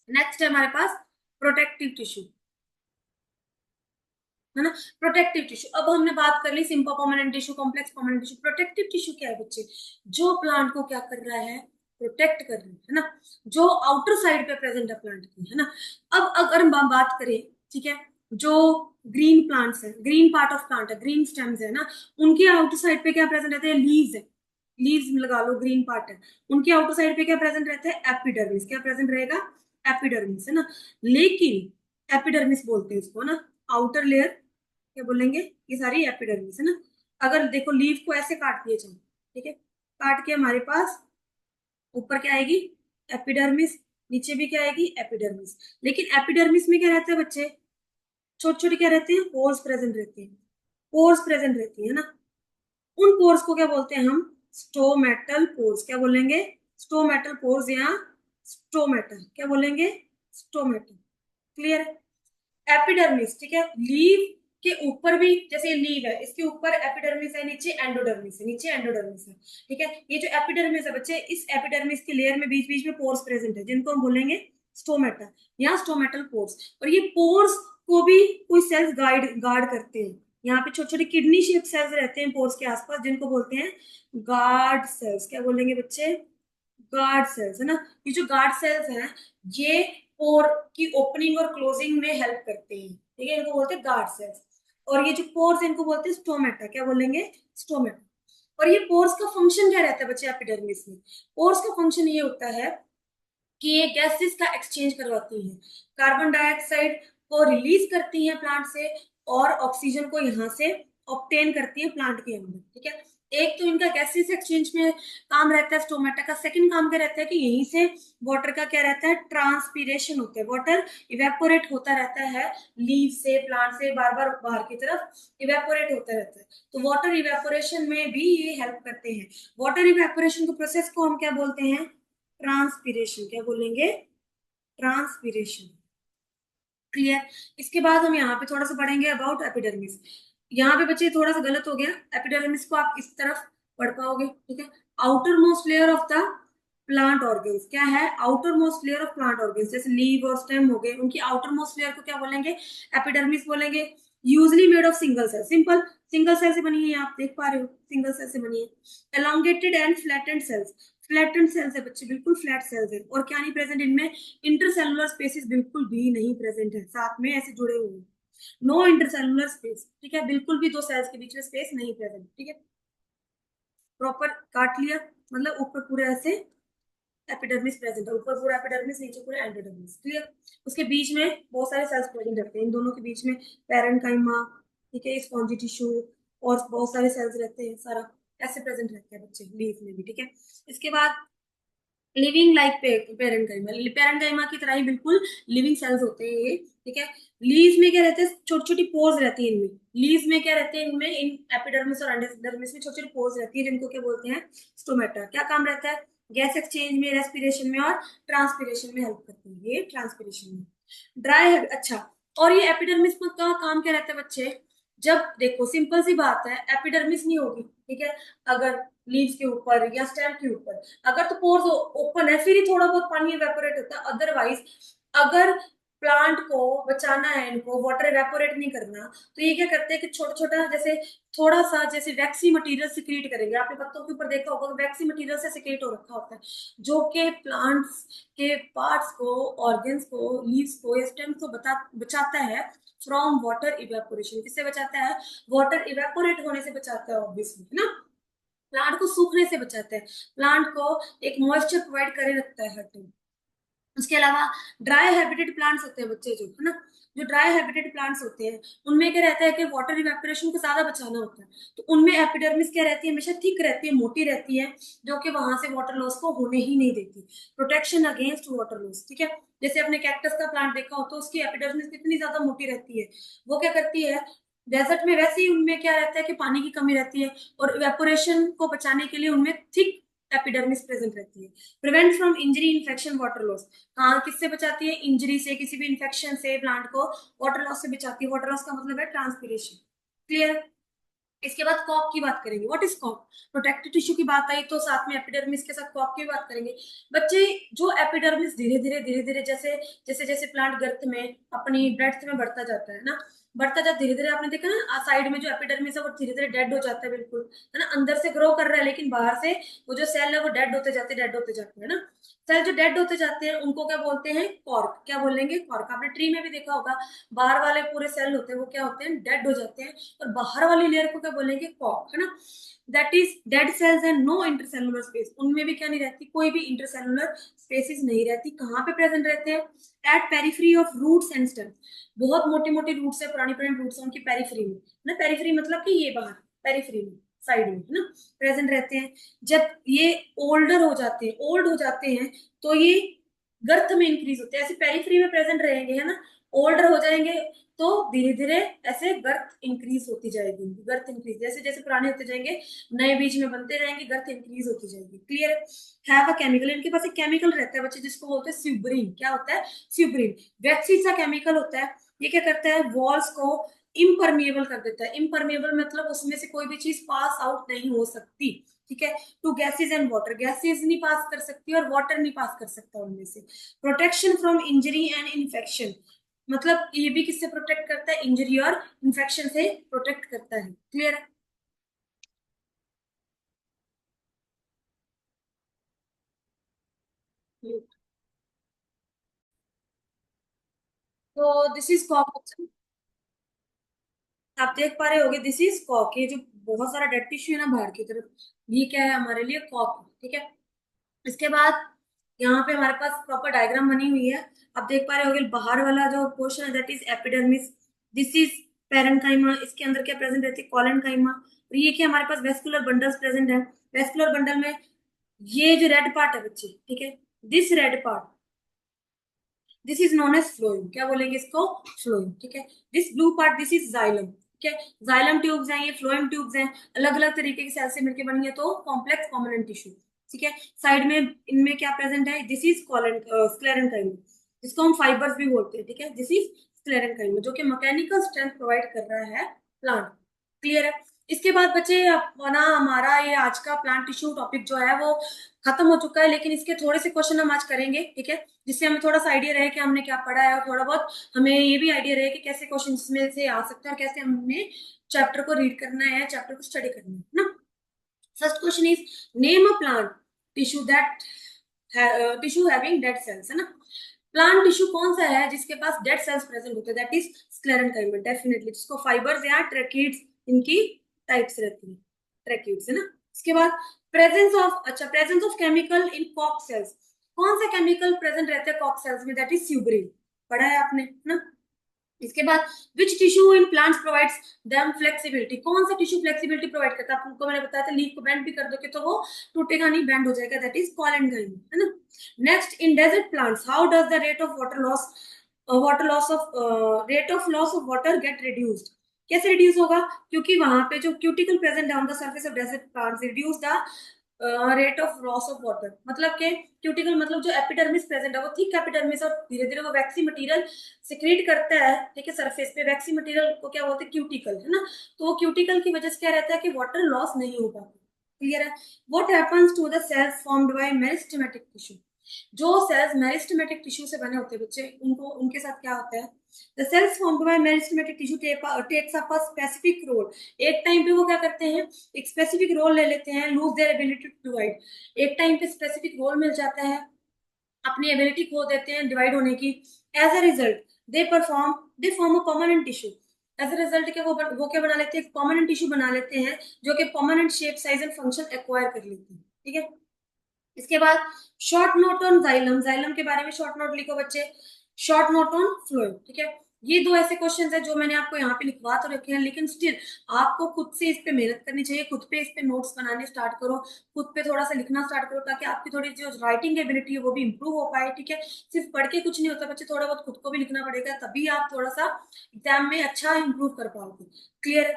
नेक्स्ट है हमारे पास प्रोटेक्टिव टिश्यू, है ना, प्रोटेक्टिव टिश्यू। अब हमने बात कर ली simple permanent tissue, complex permanent tissue. Protective tissue क्या है बच्चे, जो प्लांट को क्या कर रहा है, प्रोटेक्ट कर रहा है ना, जो आउटर साइड पे प्रेजेंट है प्लांट की, है ना। अब अगर हम बात करें, ठीक है, जो ग्रीन प्लांट्स है, ग्रीन पार्ट ऑफ प्लांट है, ग्रीन स्टेम्स है ना, उनके आउटर साइड पे क्या प्रेजेंट रहते हैं, लीव्स है, लीव्स लगा लो, ग्रीन पार्ट है, उनके आउटर साइड पे क्या प्रेजेंट रहता है, एपिडर्मिस, क्या प्रेजेंट रहेगा, एपिडर्मिस, है ना। लेकिन एपिडर्मिस बोलते हैं इसको ना, आउटर लेयर क्या बोलेंगे, ये सारी एपिडर्मिस है ना। अगर देखो लीफ को ऐसे काट दिया जाए, ठीक है, काट के हमारे पास ऊपर क्या आएगी, एपिडर्मिस, नीचे भी क्या आएगी, एपिडर्मिस। लेकिन एपिडर्मिस में क्या रहता है बच्चे, छोटे छोटे क्या रहते हैं, पोर्स प्रेजेंट रहते हैं, पोर्स प्रेजेंट रहती है ना। उन पोर्स को क्या बोलते हैं हम, स्टोमेटल पोर्स, क्या बोलेंगे, स्टोमेटल पोर्स या स्टोमेटल, क्या बोलेंगे, स्टोमेटल, क्लियर है। एपिडर्मिस, ठीक है, लीव के ऊपर भी, जैसे लीव है इसके ऊपर एपिडर्मिस है, नीचे एंडोडर्मिस है, नीचे एंडोडर्मिस है, ठीक है। ये जो एपिडर्मिस है बच्चे, इस एपिडर्मिस की लेयर में बीच बीच में पोर्स प्रेजेंट है, जिनको हम बोलेंगे स्टोमेटा या स्टोमेटल पोर्स। और ये पोर्स को भी कोई सेल्स गार्ड करते हैं, यहाँ पे छोटे छोटे किडनी शेप सेल्स रहते हैं पोर्स के आसपास, जिनको बोलते हैं गार्ड सेल्स, क्या बोलेंगे बच्चे, गार्ड सेल्स, है ना। ये जो गार्ड सेल्स हैं ये पोर की ओपनिंग और क्लोजिंग में हेल्प करते हैं, ठीक है, इनको बोलते हैं गार्ड सेल्स। और ये जो पोर्स इनको बोलते हैं स्टोमेटा, क्या बोलेंगे, स्टोमेटा। और ये पोर्स का फंक्शन क्या रहता है बच्चे, एपिडर्मिस में पोर्स का फंक्शन ये होता है कि ये गैसेस का एक्सचेंज करवाती हैं, कार्बन डाइऑक्साइड को रिलीज करती हैं प्लांट से, और ऑक्सीजन को यहाँ से ऑब्टेन करती है प्लांट के अंदर, ठीक है। एक तो इनका गैसेस एक्सचेंज में काम रहता है स्टोमेटा का, सेकंड काम क्या रहता है कि यहीं से वाटर का क्या रहता है, ट्रांसपीरेशन होता है, वाटर इवेपोरेट होता रहता है लीव से, प्लांट से बार बार बाहर की तरफ इवेपोरेट होता रहता है। तो वाटर इवेपोरेशन में भी ये हेल्प करते हैं। वाटर इवेपोरेशन के प्रोसेस को हम क्या बोलते हैं, ट्रांसपीरेशन, क्या बोलेंगे, ट्रांसपीरेशन। क्लियर। इसके बाद हम यहाँ पे थोड़ा सा पढ़ेंगे अबाउट एपिडर्मिस। यहाँ पे बच्चे थोड़ा सा गलत हो गया, एपिडर्मिस को आप इस तरफ पढ़ पाओगे, ठीक है। Outer most layer of the plant organs, क्या है, outer most layer of plant organs, जैसे लीव और स्टेम हो गए, उनकी आउटर मोस्ट लेयर को क्या बोलेंगे, एपिडर्मिस बोलेंगे। Usually made of single cell, simple single cell से बनी है, आप देख पा रहे हो सिंगल सेल से बनी है। Elongated and flattened cells, flattened cells है बच्चे, बिल्कुल फ्लैट सेल्स है। और क्या नहीं प्रेजेंट इनमें, इंटरसेलुलर स्पेसिस बिल्कुल भी नहीं प्रेजेंट है, साथ में ऐसे जुड़े हुए हैं। नो इंटरसेलुलर स्पेस, ठीक है, बिल्कुल भी दो सेल्स के बीच में स्पेस नहीं प्रेजेंट, ठीक है। प्रॉपर काट लिया, मतलब ऊपर पूरे ऐसे एपिडर्मिस प्रेजेंट है, ऊपर पूरा एपिडर्मिस, नीचे पूरा एंडोडर्मिस, क्लियर। उसके बीच में बहुत सारे सेल्स प्रेजेंट रहते हैं, इन दोनों के बीच में पैरेन्काइमा, ठीक है, स्पॉन्जी टिश्यू और बहुत सारे सेल्स रहते हैं, सारा ऐसे प्रेजेंट रहते हैं बच्चे लीफ में भी, ठीक है। इसके बाद लिविंग लाइक पेरेंकाइमा, पेरेंकाइमा की तरह ही बिल्कुल लिविंग सेल्स होते हैं ये, ठीक है। लीव्स में क्या रहते हैं, छोटी छोटी पोर्स रहती है इनमें, लीव्स में क्या रहते हैं, इनमें इन एपिडर्मिस और एंडोडर्मिस में छोटी छोटी पोर्स रहती है, जिनको क्या बोलते हैं, स्टोमेटा। क्या काम रहता है, गैस एक्सचेंज में, रेस्पिरेशन में और ट्रांसपिरेशन में हेल्प करती है ये, ट्रांसपिरेशन में। ड्राई, अच्छा, और ये एपिडर्मिस का काम क्या रहता है बच्चे, जब देखो सिंपल सी बात है, एपिडर्मिस नहीं होगी, ठीक है, अगर लीव्स के ऊपर या स्टेम के ऊपर, अगर तो पोर्स ओपन है फिर ही थोड़ा बहुत पानी इवेपोरेट होता है, अदरवाइज अगर प्लांट को बचाना है, इनको वाटर इवेपोरेट नहीं करना, तो ये क्या करते हैं कि छोटा छोटा जैसे थोड़ा सा जैसे वैक्सी मटेरियल सिक्रीट करेंगे, आपने पत्तों के ऊपर देखा होगा वैक्सी मटेरियल से सिक्रीट हो रखा होता है, जो कि प्लांट्स के पार्ट्स को, ऑर्गन्स को, लीव्स को या स्टेम को बचाता है फ्रॉम वाटर इवेपोरेशन। किससे बचाता है, वाटर इवेपोरेट होने से बचाता है ऑब्वियसली, है ना। प्लांट को सूखने से बचाता है, प्लांट को एक मॉइस्चर प्रोवाइड करे रखता है हर टाइम। उसके अलावा ड्राई हैबिटेट प्लांट्स होते हैं बच्चे, जो है ना, जो ड्राई हैबिटेट प्लांट्स होते हैं उनमें क्या रहता है कि वाटर इवेपोरेशन को ज्यादा बचाना होता है, तो उनमें एपिडर्मिस क्या रहती है, हमेशा थिक रहती है, मोटी रहती है, जो कि वहां से वाटर लॉस को होने ही नहीं देती, प्रोटेक्शन अगेंस्ट वाटर लॉस, ठीक है। जैसे अपने कैक्टस का प्लांट देखा हो तो उसकी एपिडर्मिस कितनी ज्यादा मोटी रहती है, वो क्या करती है, डेजर्ट में वैसे ही उनमें क्या रहता है कि पानी की कमी रहती है, और इवेपोरेशन को बचाने के लिए उनमें थिक एपिडर्मिस प्रेजेंट रहती है। Prevent from injury, infection, water loss, हाँ किससे बचाती है, इंजरी से, किसी भी इन्फेक्शन से प्लांट को, वाटर लॉस से बचाती है, वाटर लॉस का मतलब है ट्रांसपीरेशन, क्लियर। इसके बाद कॉक की बात करेंगे, व्हाट इज कॉक, प्रोटेक्टिव टिश्यू की बात आई तो साथ में एपिडर्मिस के साथ कॉक की बात करेंगे बच्चे। जो एपिडर्मिस धीरे धीरे जैसे जैसे जैसे प्लांट गर्थ में अपनी ब्रेड्थ में बढ़ता जाता है ना, बढ़ता जाता धीरे धीरे, आपने देखा ना साइड में जो एपिडर्मिस है वो धीरे धीरे डेड हो जाता है, बिल्कुल, है ना, अंदर से ग्रो कर रहा है लेकिन बाहर से वो जो सेल है वो डेड होते जाते हैं ना। सेल जो डेड होते जाते हैं उनको क्या बोलते हैं, कॉर्क, क्या बोलेंगे, कॉर्क। आपने ट्री में भी देखा होगा, बाहर वाले पूरे सेल होते हैं वो क्या होते हैं, डेड हो जाते हैं, और बाहर वाली लेयर को क्या बोलेंगे, कॉर्क, है ना। That is dead cells and no intercellular space, उनमें भी क्या नहीं रहती, कोई भी इंटरसेलुलर स्पेसिस नहीं रहती, कहाँ पे प्रेजेंट रहते हैं, at periphery of roots and stem, बहुत मोटी मोटी रूट्स है, पुरानी पुरानी रूट्स है उनकी पेरिफेरी में, ना, पेरिफेरी मतलब कि ये बाहर, पेरिफेरी में, साइड में, है ना, प्रेजेंट रहते हैं। जब ये ओल्डर हो जाते हैं, ओल्ड हो जाते हैं, तो ये गर्थ में इंक्रीज होते हैं, ऐसे पेरिफेरी में प्रेजेंट रहेंगे, है ना, ओल्डर हो जाएंगे तो धीरे धीरे ऐसे गर्थ इंक्रीज होती जाएगी, गर्थ इंक्रीज, जैसे जैसे पुराने होते जाएंगे नए बीज में बनते रहेंगे, गर्थ इंक्रीज होती जाएगी, क्लियर। हैव अ केमिकल, इनके पास एक केमिकल रहता है बच्चे जिसको बोलते हैं स्यूबरीन, क्या होता है, स्यूबरीन, वैक्सीन सा केमिकल होता है, ये क्या करता है, वॉल्स को इम्परमिएबल कर देता है, इम्परमिएबल मतलब उसमें से कोई भी चीज पास आउट नहीं हो सकती, ठीक है, to gases and water, gases नहीं पास कर सकती और वाटर नहीं पास कर सकता उनमें से। Protection from injury and infection, मतलब ये भी किससे प्रोटेक्ट करता है, इंजरी और इन्फेक्शन से प्रोटेक्ट करता है, क्लियर है। तो दिस इज कॉक, आप देख पा रहे होगे, दिस इज कॉक, ये जो बहुत सारा डेड टिश्यू है ना बाहर की तरफ, ये क्या है हमारे लिए, कॉक, ठीक है। इसके बाद यहाँ पे हमारे पास प्रॉपर डायग्राम बनी हुई है, आप देख पा रहे होगे बाहर वाला जो पोर्शन है that is epidermis, this is parenchyma, इसके अंदर क्या प्रेजेंट रहती है, कोलेनकाइमा, और ये क्या हमारे पास वेस्कुलर बंडल्स प्रेजेंट है, वेस्कुलर बंडल में ये जो रेड पार्ट है बच्चे, ठीक है, this red part, this is known as phloem, क्या बोलेंगे इसको, फ्लोएम, ठीक है। This blue part, this is xylem, ठीक है, जाइलम ट्यूब्स हैं, ये फ्लोएम ट्यूब्स हैं, अलग अलग तरीके की सेल से मिलकर बनी है तो कॉम्प्लेक्स कॉम्पोनेंट टिश्यू। ठीक है। साइड में इनमें क्या प्रेजेंट है, दिस इज स्क्लेरेंकाइमा, जिसको हम फाइबर्स भी बोलते हैं, ठीक है। दिस इज स्क्लेरेंकाइमा, जो कि मैकेनिकल स्ट्रेंथ प्रोवाइड कर रहा है प्लांट। क्लियर है। इसके बाद बच्चे अपना हमारा ये आज का प्लांट टिश्यू टॉपिक जो है वो खत्म हो चुका है, लेकिन इसके थोड़े से क्वेश्चन हम आज करेंगे, ठीक है, जिससे हमें थोड़ा सा आइडिया रहे कि हमने क्या पढ़ा है, और थोड़ा बहुत हमें ये भी आइडिया रहे कि कैसे क्वेश्चन इसमें से आ सकते हैं और कैसे हमें चैप्टर को रीड करना है, चैप्टर को स्टडी करना है ना। First question is name a plant tissue that tissue having dead cells, है ना। प्लांट टिश्यू कौन सा है जिसके पास डेड सेल्स प्रेजेंट होते हैं, दैट इज स्क्लेरेंकाइमा, डेफिनेटली, जिसको फाइबर्स या ट्रैकीड्स इनकी टाइप्स रहती है, ट्रैकीड्स, है ना। इसके बाद प्रेजेंस ऑफ, अच्छा, प्रेजेंस ऑफ केमिकल इन कॉक सेल्स, कौन सा केमिकल प्रेजेंट रहते हैं कॉक सेल्स में, दैट इज स्यूब्रिल, पढ़ा है आपने, है ना। इसके बाद which tissue in plants provides them flexibility, कौन सा टिश्यू फ्लेक्सिबिलिटी प्रोवाइड करता है, आपको मैंने बताया था लीफ को बेंड भी कर दोगे तो वो टूटेगा नहीं, बेंड हो जाएगा, दैट इज कॉलेंडाइन, है ना। Next, in desert plants how does the rate of water loss of water get reduced, कैसे रिड्यूस होगा, क्योंकि वहां पे जो क्यूटिकल प्रेजेंट है on the surface of desert plants reduce the rate of loss of water, मतलब के cuticle मतलब जो एपिडर्मिस प्रेजेंट है वो थिक एपिडर्मिस, और धीरे धीरे वो वैक्सी मटेरियल सिक्रीट करता है, ठीक है, सरफेस पे वैक्सी मटेरियल को क्या बोलते हैं, क्यूटिकल, है ना। तो वो क्यूटिकल की वजह से क्या रहता है कि वाटर लॉस नहीं हो पाता। क्लियर है। What happens to the cells formed by meristematic tissue, जो सेल्स मेरिस्टेमेटिक टिश्यू से बने होते हैं बच्चे, उनको उनके साथ क्या होता है, the cells formed by meristematic tissue takes up a specific role, एक टाइम पे वो क्या करते हैं, एक स्पेसिफिक रोल ले लेते हैं, lose their ability to divide, एक टाइम पे स्पेसिफिक रोल मिल जाता है, अपनी एबिलिटी खो देते हैं डिवाइड होने की। As a result they form a permanent tissue, as a result के वो क्या बना लेते हैं, परमानेंट टिश्यू बना लेते हैं, जो कि permanent shape, size and function acquire कर लेते हैं, ठीक है। इसके बाद short note on xylem, xylem के बारे में शॉर्ट नोट लिखो बच्चे, शॉर्ट नोट ऑन फ्लोएम, ठीक है। ये दो ऐसे क्वेश्चंस हैं जो मैंने आपको यहाँ पे लिखवा तो रखे हैं, लेकिन स्टिल आपको खुद से इस पे मेहनत करनी चाहिए, खुद पे इस पे नोट्स बनाने स्टार्ट करो, खुद पे थोड़ा सा लिखना स्टार्ट करो, ताकि आपकी थोड़ी जो राइटिंग एबिलिटी है वो भी इंप्रूव हो पाए, ठीक है। सिर्फ पढ़ के कुछ नहीं होता बच्चे, थोड़ा बहुत खुद को भी लिखना पड़ेगा, तभी आप थोड़ा सा एग्जाम में अच्छा इंप्रूव कर पाओगे। क्लियर।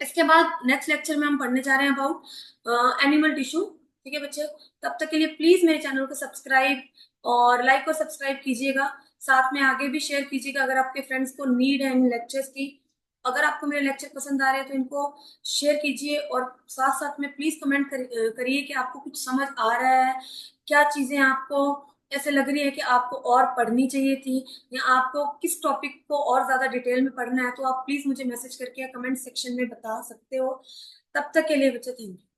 इसके बाद नेक्स्ट लेक्चर में हम पढ़ने जा रहे हैं अबाउट एनिमल टिश्यू, ठीक है बच्चे। तब तक के लिए प्लीज मेरे चैनल को सब्सक्राइब और लाइक और सब्सक्राइब कीजिएगा, साथ में आगे भी शेयर कीजिएगा अगर आपके फ्रेंड्स को नीड है इन लेक्चर्स की। अगर आपको मेरे लेक्चर पसंद आ रहे हैं तो इनको शेयर कीजिए, और साथ साथ में प्लीज कमेंट करिए कि आपको कुछ समझ आ रहा है, क्या चीजें आपको ऐसे लग रही है कि आपको और पढ़नी चाहिए थी, या आपको किस टॉपिक को और ज्यादा डिटेल में पढ़ना है, तो आप प्लीज मुझे मैसेज करके या कमेंट सेक्शन में बता सकते हो। तब तक के लिए बच्चे थैंक यू।